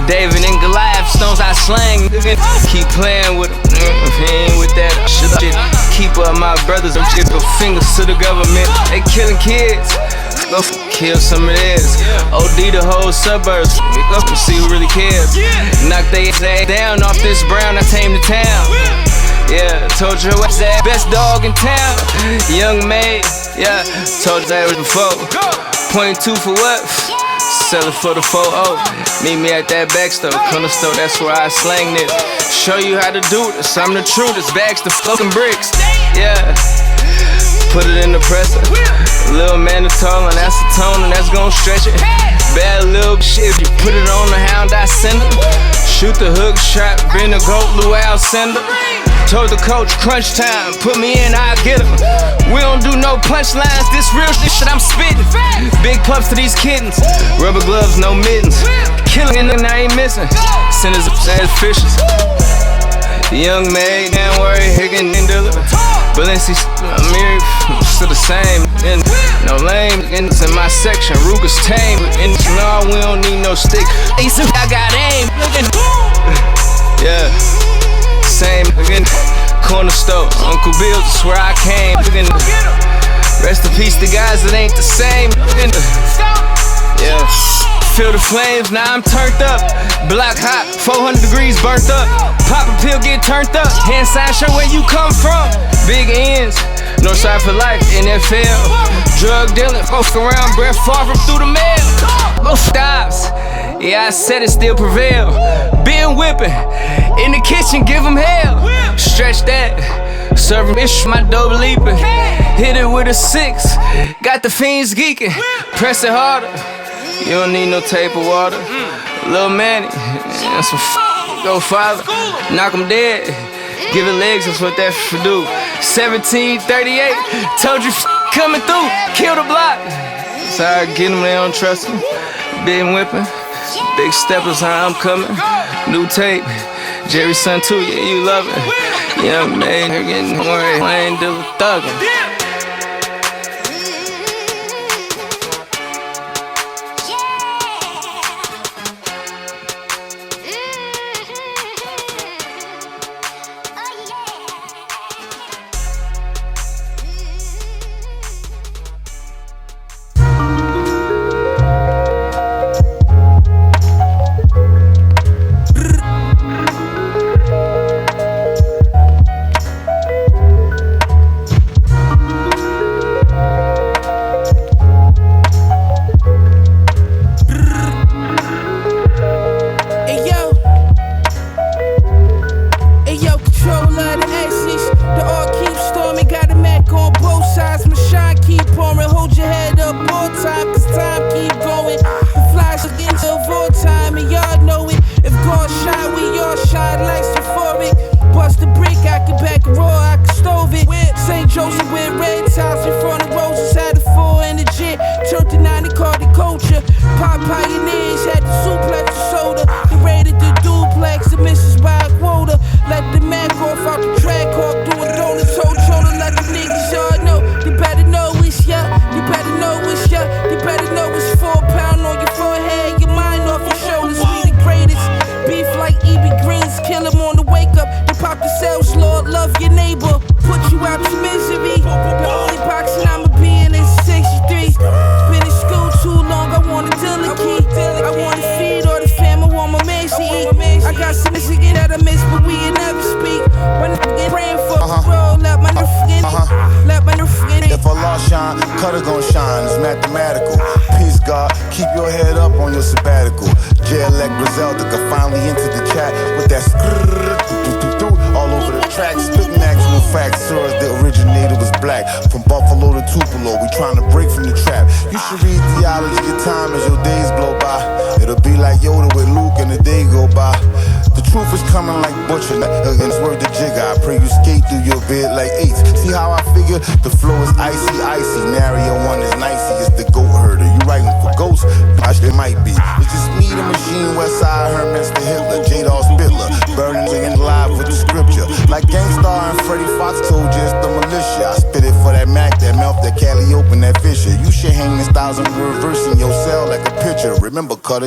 David and Goliath, stones I slang. Keep playing with with that shit. Keep up my brothers, I'm just fingers to the government. They killing kids. Go kill some of theirs. OD the whole suburbs. Go see who really cares. Knock they down off this brown, I tame the town. Yeah, told you what's that best dog in town. Young maid, yeah, told you that was before. .2 for what? Sell it for the 4-0. Meet me at that back store, corner store, that's where I slang this. Show you how to do this, I'm the truest. Bags to fucking bricks, yeah. Put it in the presser. Little mannitol and acetone, and that's gon' stretch it. Bad little shit, you put it on the hound, I send her. Shoot the hook shot, bring the goat, Luau sender. Told the coach, crunch time, put me in, I'll get him. We don't do no punchlines, this real shit I'm spitting. Big pups to these kittens, rubber gloves, no mittens. Killing and I ain't missing, sinners as fishes. Young maid, damn worry, Higgin' and Dilla. Balenci, I'm married, still the same. And no lame, in my section, Ruger's tame. And no, we don't need no stick. I got aim. Yeah. Same again, corner store, Uncle Bill's is where I came. Rest in peace, the guys that ain't the same. Yeah, feel the flames, now I'm turned up. Block hot, 400 degrees burnt up. Pop a pill, get turned up. Hand sign, show where you come from. Big ends, Northside for life, NFL. Drug dealing, folks around, breath far from through the mail. Both stops. Yeah, I said it still prevail. Been whipping in the kitchen, give them hell. Stretch that, serving bitch, my dope leaping. Hit it with a 6, got the fiends geeking. Press it harder, you don't need no tape or water. Lil' Manny, and some go father. Knock him dead, give it legs, that's what that do. 1738, told you coming through, kill the block. Sorry, get them, they don't trust me. Been whipping. Big steppers, how I'm coming. New tape, Jerry's son too, yeah, you love it. Young man, you're getting worried, I ain't do thuggin'.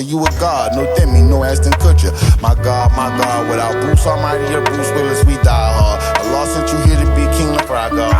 You a god, no Demi, no Aston Kutcher. My God, without Bruce Almighty or Bruce Willis, we die hard. Allah sent you here to be king of pride, God.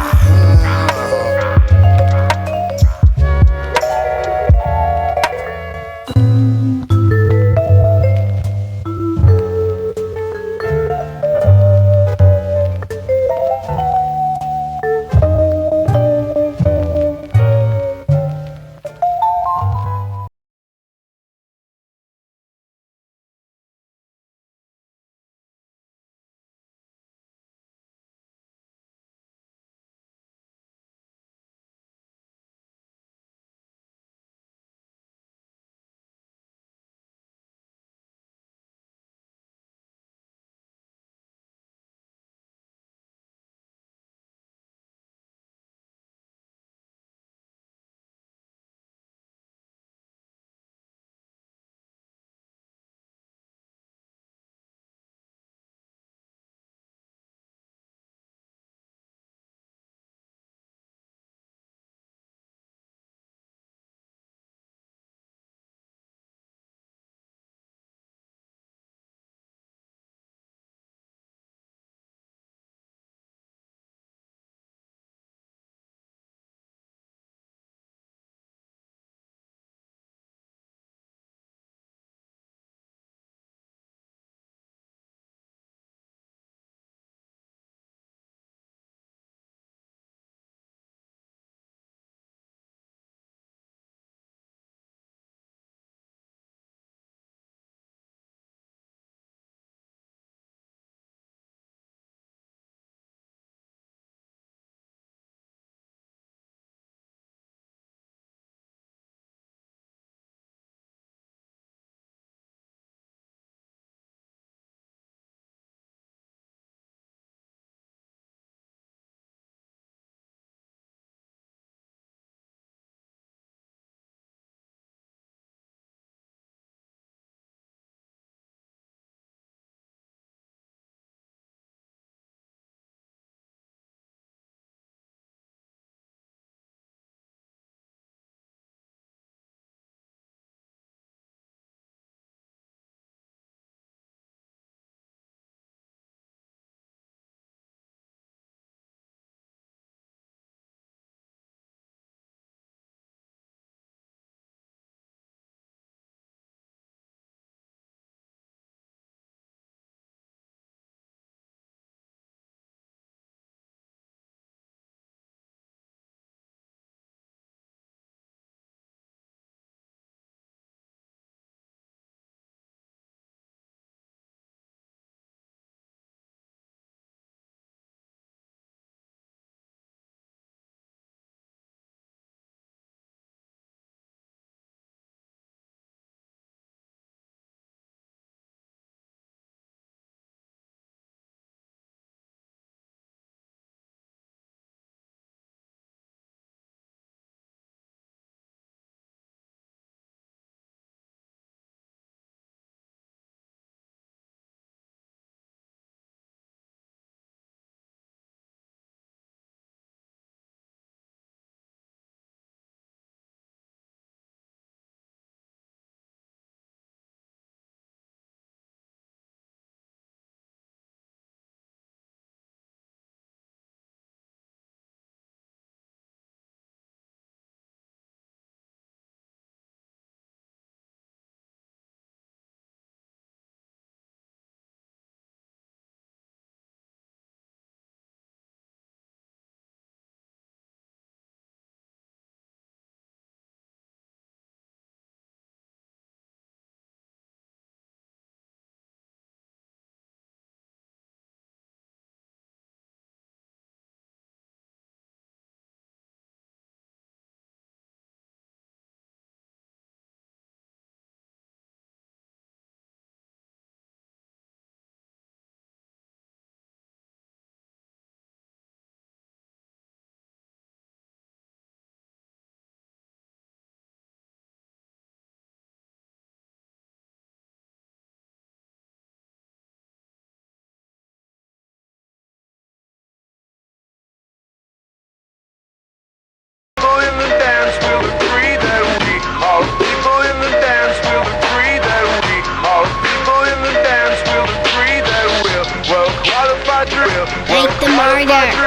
Martyr.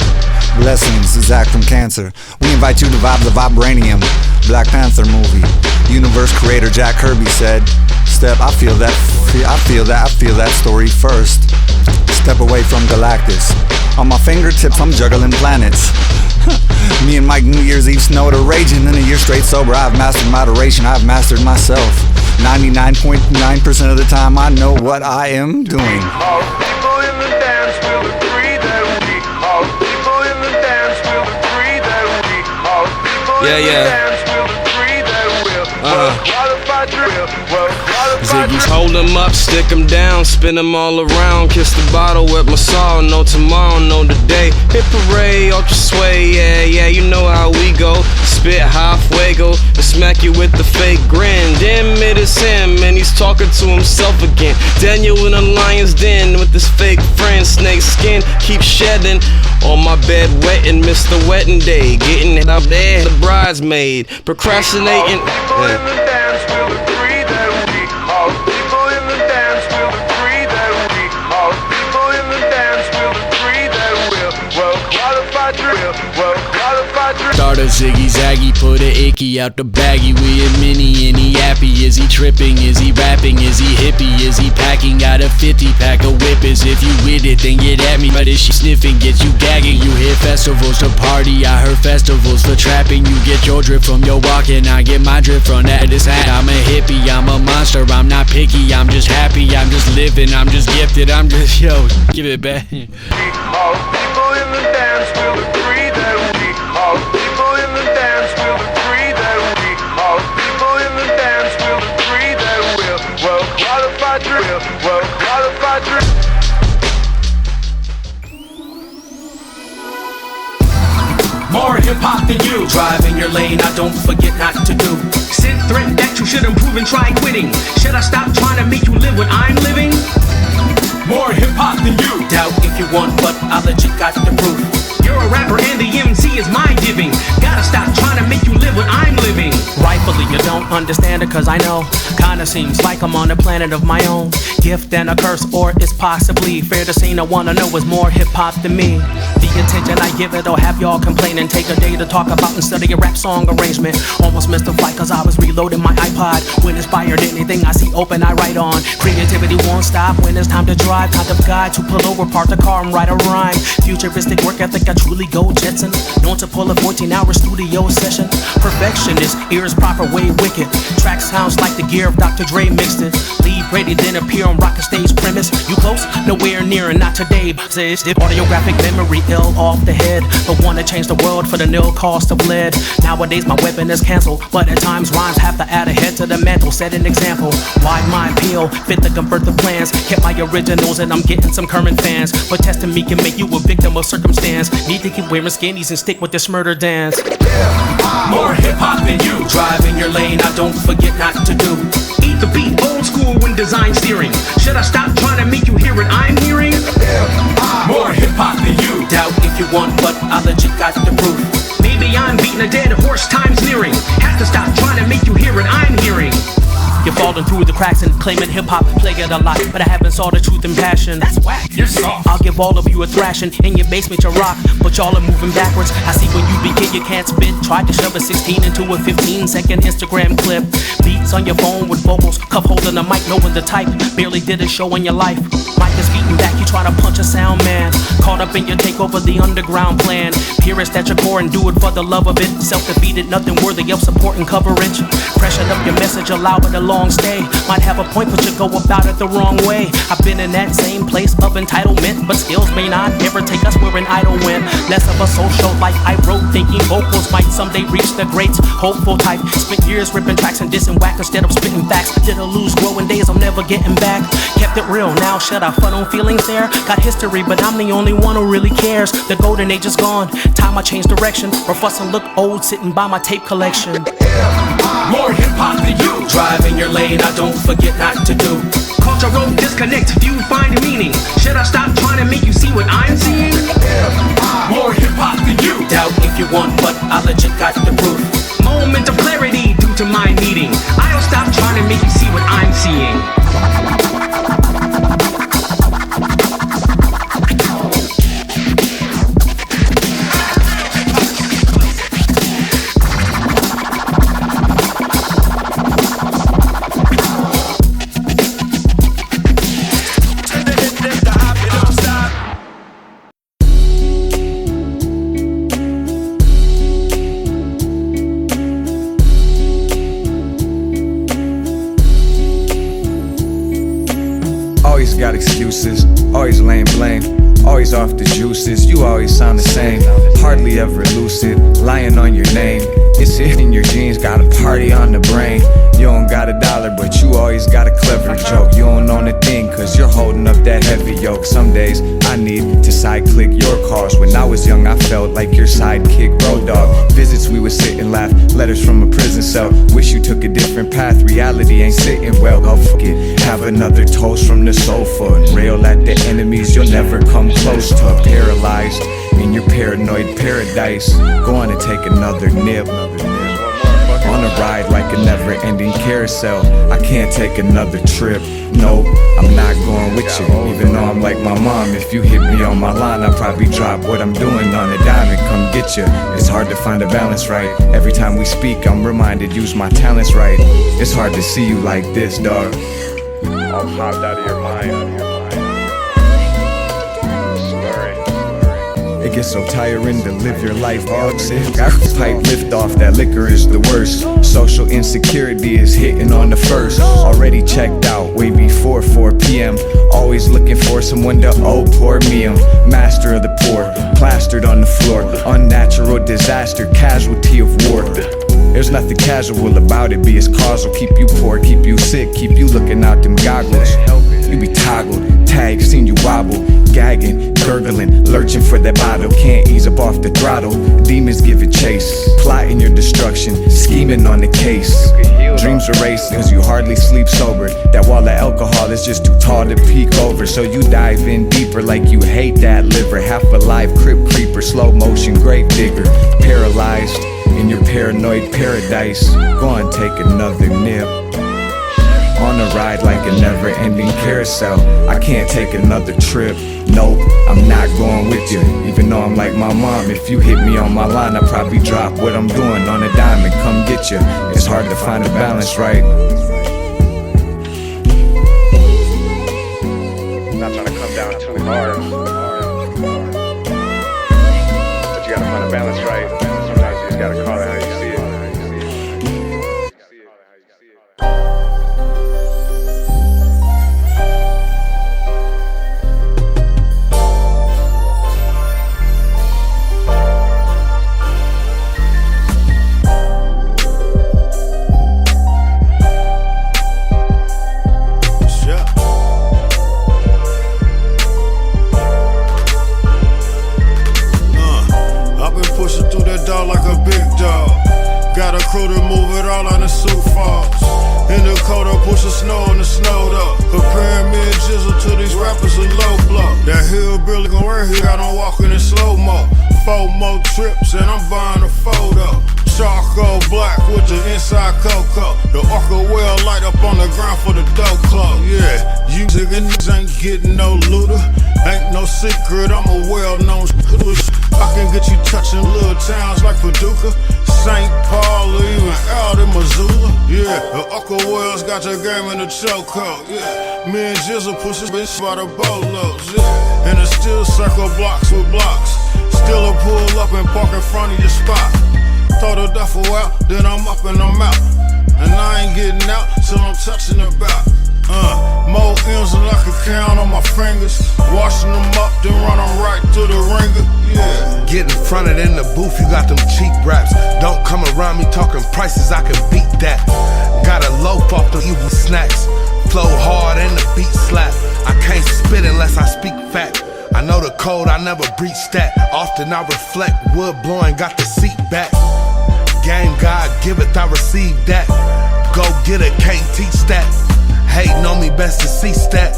Blessings, it's Zach from Cancer. We invite you to vibe the Vibranium, Black Panther movie. Universe creator Jack Kirby said, "Step, I feel that story first. Step away from Galactus. On my fingertips, I'm juggling planets. Me and Mike New Year's Eve snowed a raging. In a year straight sober, I've mastered moderation. I've mastered myself. 99.9% of the time, I know what I am doing." Yeah. Ziggy's hold 'em up, stick 'em down, spin 'em all around. Kiss the bottle with my saw, no tomorrow, no today. Hit parade, ultra sway, yeah, you know how we go. Spit high fuego, and smack you with the fake grin. Damn it, it's him, and he's talking to himself again. Daniel in a lion's den with his fake friend. Snake skin, keep shedding. On my bed wetting, Mr. Wedding Day. Getting it up there, the bridesmaid. Procrastinating. Starter Ziggy Zaggy, put a icky out the baggy. We a mini and he happy. Is he tripping? Is he rapping? Is he hippie? Is he packing? Got a 50-pack of whippers. If you with it, then get at me. But if she sniffing, get you gagging. You hit festivals to party. I heard festivals for trapping. You get your drip from your walking. I get my drip from that. This hat. I'm a hippie. I'm a monster. I'm not picky. I'm just happy. I'm just living. I'm just gifted. I'm just give it back. All people in the dance will agree that we. All people in the dance will agree that we. All people in the dance will agree that we're well qualified drill. Well qualified drill. More hip-hop than you. Drive in your lane, I don't forget not to do. Send threat that you should improve and try quitting. Should I stop trying to make you live what I'm living? More hip-hop than you. Doubt if you want, but I'll let you got the proof. You're a rapper and the MC is my giving. Gotta stop trying to make you live what I'm living. Rightfully you don't understand it, cause I know. Kinda seems like I'm on a planet of my own. Gift and a curse, or it's possibly fair to say no one I know is more hip-hop than me. The attention I give it, or have y'all complaining. Take a day to talk about and study a rap song arrangement. Almost missed a flight cause I was reloading my iPod. When inspired, anything I see open I write on. Creativity won't stop when it's time to drive. Kind of guide to pull over, park the car and write a rhyme. Futuristic work ethic, I truly go Jetson. Known to pull a 14-hour studio session. Perfectionist, ears proper, way wicked. Track sounds like the gear of Dr. Dre mixed it. Leave ready, then appear on rocket stage premise. You close? Nowhere near, and not today. Says the audiographic memory ill off the head. But wanna change the world for the nil cost of lead. Nowadays my weapon is canceled, but at times rhymes have to add a head to the mantle. Set an example. Wide my appeal, fit the convert the plans. Kept my originals and I'm getting some current fans. But testing me can make you a victim of circumstance. Need to keep wearing skinnies and stick with this murder dance. More hip-hop than you. Drive in your lane, I don't forget not to do. Eat the beat, old school when design steering. Should I stop trying to make you hear what I'm hearing? More hip-hop than you. Doubt if you want, but I'll let you got the proof. Maybe I'm beating a dead horse, time's nearing. Have to stop trying to make you hear what I'm hearing. You're falling through the cracks and claiming hip-hop play it a lot, but I haven't saw the truth and passion. That's whack, you're soft. I'll give all of you a thrashing in your basement, you rock, but y'all are moving backwards. I see when you begin you can't spit. Tried to shove a 16 into a 15-second Instagram clip. Beats on your phone with vocals, cuff holding the mic, knowing the type. Barely did a show in your life. Mic is beating back, you try to punch a sound man. Caught up in your takeover, the underground plan. Purist at your core and do it for the love of it. Self-defeated, nothing worthy of support and coverage. Freshen up your message, allow it alone. Stay. Might have a point, but you go about it the wrong way. I've been in that same place of entitlement, but skills may not ever take us where an idol went. Less of a social like I wrote, thinking vocals might someday reach the greats. Hopeful type, spent years ripping tracks and dissing whack instead of spitting facts. Did I lose growing days I'm never getting back? Kept it real, now should I front on feelings there? Got history, but I'm the only one who really cares. The golden age is gone, time I change direction. Or fuss and look old sitting by my tape collection. More hip-hop than you. Drive in your lane, I don't forget not to do. Cultural disconnect, few find meaning. Should I stop trying to make you see what I'm seeing? More hip-hop than you. Doubt if you want, but I'll let you got the proof. Moment of clarity due to my meeting. I'll stop trying to make you see what I'm seeing. got excuses, always lame blame, always off the juices. You always sound the same, hardly ever lucid, lying on your name. It's in your jeans, got a party on the brain. You don't got $1, but you always got a clever joke. You don't own a thing, cause you're holding up that heavy yoke. Some days I need to side click your calls. When I was young, I felt like your sidekick, road dog. Visits, we would sit and laugh, letters from a prison cell. Wish you took a different path, reality ain't sitting well. Oh, fuck it, have another toast from the sofa and rail at the enemies you'll never come close to. Paralyzed in your paranoid paradise, go on and take another nip. On a ride like a never-ending carousel, I can't take another trip. Nope, I'm not going with you, even though I'm like my mom. If you hit me on my line, I'll probably drop what I'm doing on a dime and come get you. It's hard to find a balance right. Every time we speak, I'm reminded, use my talents right. It's hard to see you like this, dog. All popped out of your mind. It gets so tiring to live your life all sick. Pipe lift off, that liquor is the worst. Social insecurity is hitting on the first. Already checked out way before 4 p.m. Always looking for someone to pour me. Master of the poor, plastered on the floor. Unnatural disaster, casualty of war. There's nothing casual about it, be it's causal. Keep you poor, keep you sick, keep you looking out them goggles. You be toggled, tagged, seen you wobble, gagging, gurgling, lurching for that bottle. Can't ease up off the throttle, demons giving chase, plotting your destruction, scheming on the case. Dreams erased cause you hardly sleep sober. That wall of alcohol is just too tall to peek over. So you dive in deeper like you hate that liver. Half alive crypt creeper, slow motion grave digger. Paralyzed in your paranoid paradise, go on take another nip. On a ride like a never-ending carousel, I can't take another trip. Nope, I'm not going with you, even though I'm like my mom. If you hit me on my line, I'll probably drop what I'm doing on a dime and come get you. It's hard to find a balance, right? Not trying to come down too hard, but you gotta find a balance, right? Sometimes you just gotta call it how you see it. Like a big dog, got a crew to move it all on the Sioux Falls. In Dakota, pushing snow on the snowed up. Comparing me and Jizzle to these rappers in low blow. That hillbilly gon' run here, got them walking in slow mo. 4 more trips and I'm buying a photo. Charcoal black with the inside cocoa. The orca well light up on the ground for the dough club. Yeah, you niggas ain't getting no looter. Ain't no secret, I'm a well-known I can get you touching little towns like Paducah, St. Paul, or even out in Missoula. Yeah, the Uncle Wells got your game in the chokehold. Yeah, me and Jizzle push this bitch by the boatloads. Yeah, and it still circle blocks with blocks. Still a pull up and park in front of your spot. Throw the duffel out, then I'm up and I'm out. And I ain't getting out till I'm touching the bout. More M's than I can count on my fingers. Washing them up, then run them right to the ringer. Yeah. Getting fronted in the booth, you got them cheap raps. Don't come around me talking prices, I can beat that. Gotta loaf off the evil snacks. Flow hard and the beat slap. I can't spit unless I speak fact. I know the code, I never breach that. Often I reflect, wood blowing, got the seat back. Game God giveth, I receive that. Go get it, can't teach that. Hating on me, best to cease that.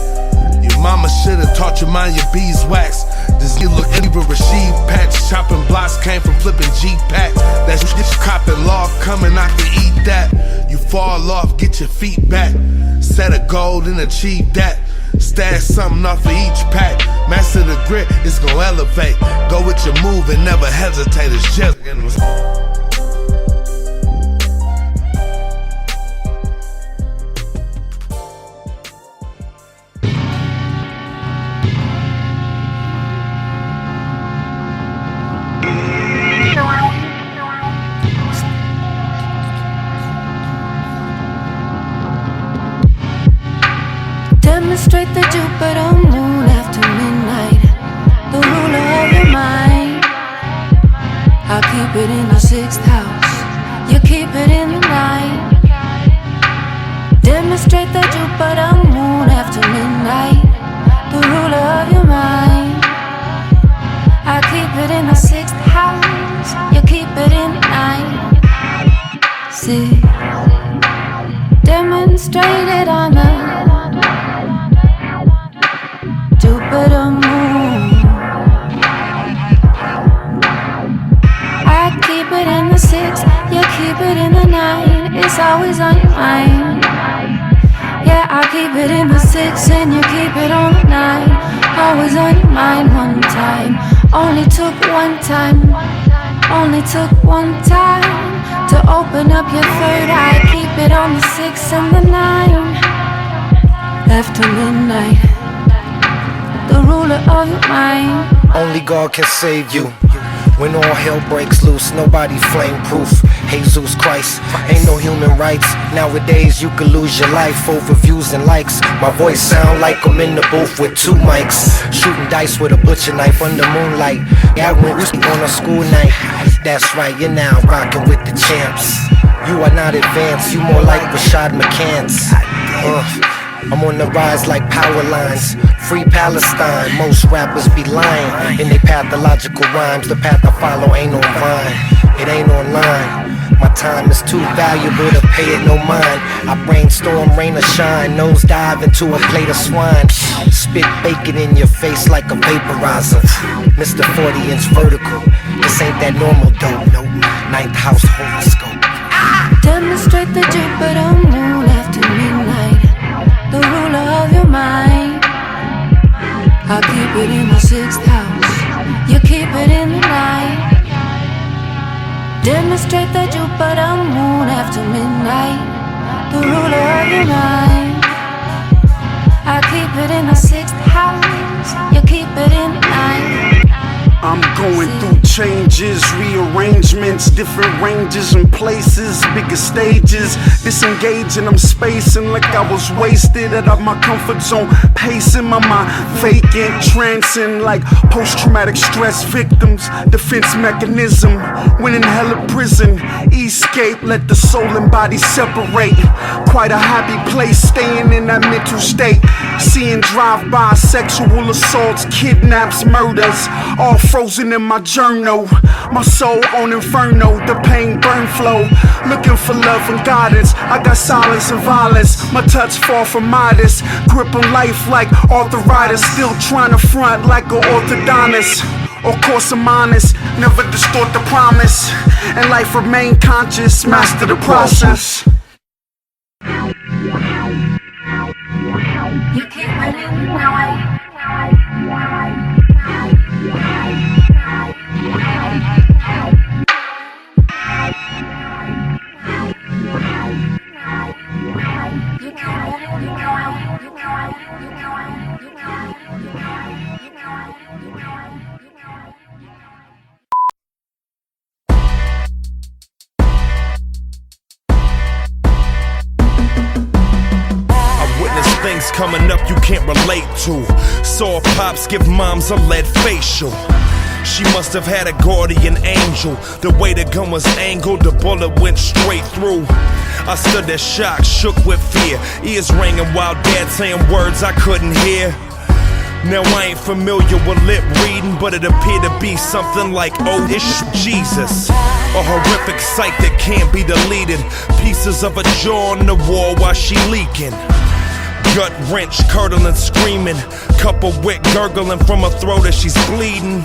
Your mama should've taught you mind your beeswax. This you look even Rashid patch. Chopping blocks came from flipping G-packs. That shit copping log coming, I can eat that. You fall off, get your feet back. Set a goal and achieve that. Stash something off of each pack. Master the grit, it's gon' elevate. Go with your move and never hesitate. It's just Demonstrate the Jupiter moon after midnight, the ruler of your mind. I keep it in the 6th house, you keep it in the 9th. Demonstrate the Jupiter moon after midnight, the ruler of your mind. I keep it in the 6th house, you keep it in the 9th. See, demonstrate it on the Jupiter moon. I keep it in the 6, you keep it in the 9. It's always on your mind. Yeah, I keep it in the 6 and you keep it on the 9. Always on your mind one time. Only took one time. Only took one time to open up your third eye. Keep it on the 6 and the 9. After midnight, the ruler of your mind. Only God can save you. When all hell breaks loose, nobody flame proof. Jesus Christ, ain't no human rights. Nowadays you could lose your life over views and likes. My voice sound like I'm in the booth with 2 mics, shooting dice with a butcher knife under moonlight. Yeah, I went on a school night. That's right, you're now rocking with the champs. You are not advanced, you more like Rashad McCants. I'm on the rise like power lines. Free Palestine, most rappers be lying in their pathological rhymes. The path I follow ain't on Vine, it ain't online. My time is too valuable to pay it no mind. I brainstorm, rain or shine, nose dive into a plate of swine. Spit bacon in your face like a vaporizer. Mr. 40-inch vertical, this ain't that normal dope, nope. 9th house horoscope. Demonstrate the Jupiter moon after midnight, the ruler of your mind. I keep it in the 6th house, you keep it in the 9th. Demonstrate the Jupiter moon after midnight, the ruler of your mind. I keep it in the 6th house, you keep it in the 9th. I'm going through changes, rearrangements, different ranges and places, bigger stages, disengaging, I'm spacing like I was wasted out of my comfort zone, pacing my mind, vacant, trancing like post-traumatic stress victims, defense mechanism, when in hell of prison, escape, let the soul and body separate, quite a happy place, staying in that mental state, seeing drive-by sexual assaults, kidnaps, murders, all frozen in my journal, my soul on inferno, the pain burn flow, looking for love and guidance, I got silence and violence, my touch far from modest, grip on life like arthritis, still trying to front like an orthodontist, of course I'm honest, never distort the promise, and life remain conscious, master the process. You keep it in the 9. Things coming up you can't relate to. Saw pops give moms a lead facial. She must have had a guardian angel. The way the gun was angled, the bullet went straight through. I stood there shocked, shook with fear, ears ringing while dad saying words I couldn't hear. Now I ain't familiar with lip reading, but it appeared to be something like, oh, it's Jesus. A horrific sight that can't be deleted. Pieces of a jaw on the wall while she leaking. Gut wrench, curdling, screaming. Cup of wet gurgling from her throat as she's bleeding.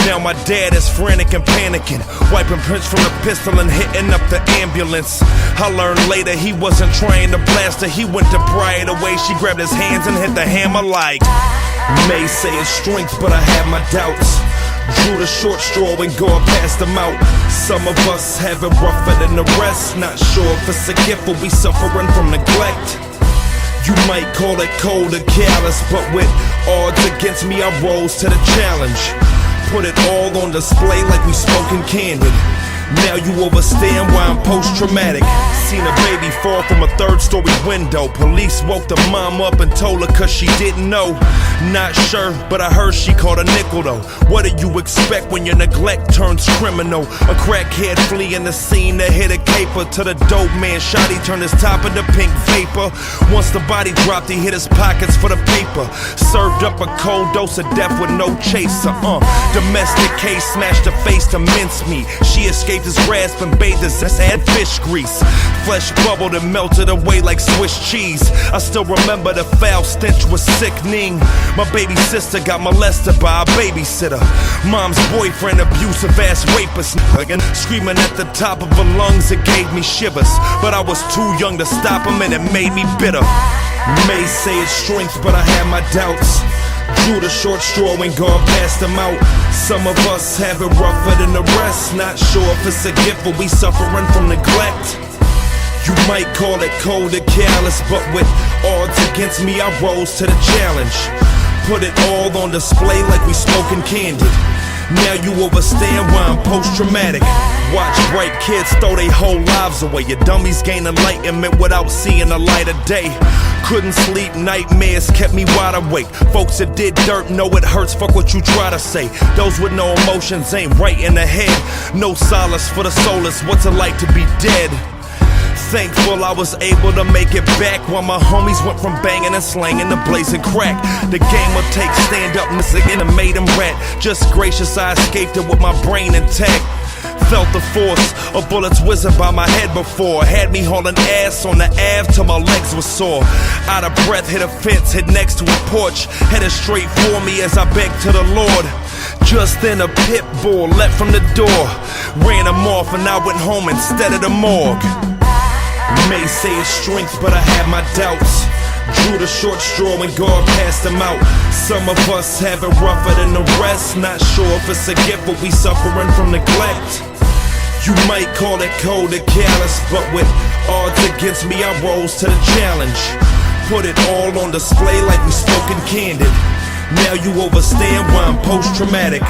Now my dad is frantic and panicking, wiping prints from the pistol and hitting up the ambulance. I learned later he wasn't trying to blast her, he went to pry it away. She grabbed his hands and hit the hammer like, may say it's strength, but I had my doubts. Drew the short straw and God passed them out. Some of us have it rougher than the rest. Not sure if it's a gift or we suffering from neglect. You might call it cold or callous, but with odds against me I rose to the challenge. Put it all on display like we smoking candid. Now you understand why I'm post-traumatic. Seen a baby fall from a third-story window. Police woke the mom up and told her cause she didn't know. Not sure, but I heard she caught a nickel though. What do you expect when your neglect turns criminal? A crackhead fleeing the scene to hit a caper. To the dope man shot, he turned his top into pink vapor. Once the body dropped, he hit his pockets for the paper. Served up a cold dose of death with no chaser. Domestic case, smashed her face to mincemeat. She escaped his grasp and bathed his ass in fish grease. Flesh bubbled and melted away like Swiss cheese. I still remember the foul stench was sickening. My baby sister got molested by a babysitter. Mom's boyfriend, abusive ass rapist. Again, screaming at the top of her lungs, it gave me shivers. But I was too young to stop him and it made me bitter. May say it's strength, but I had my doubts. Drew the short straw when God passed them out. Some of us have it rougher than the rest. Not sure if it's a gift, but we suffering from neglect. You might call it cold or careless, but with odds against me, I rose to the challenge. Put it all on display like we smoking candid. Now you understand why I'm post-traumatic. Watch bright kids throw their whole lives away. Your dummies gain enlightenment without seeing the light of day. Couldn't sleep, nightmares kept me wide awake. Folks that did dirt know it hurts, fuck what you try to say. Those with no emotions ain't right in the head. No solace for the soulless, what's it like to be dead? Thankful I was able to make it back while my homies went from banging and slanging to blazing crack. The game will take stand-upness again and made him rat. Just gracious, I escaped it with my brain intact. Felt the force of bullets whizzing by my head before. Had me hauling ass on the Ave till my legs were sore. Out of breath, hit a fence, hit next to a porch. Headed straight for me as I begged to the Lord. Just then a pit bull leapt from the door. Ran him off and I went home instead of the morgue. May say it's strength, but I had my doubts. Drew the short straw when God passed them out. Some of us have it rougher than the rest. Not sure if it's a gift, but we suffering from neglect. You might call it cold or careless, but with odds against me, I rose to the challenge. Put it all on display like we smoking candid. Now you understand why I'm post-traumatic.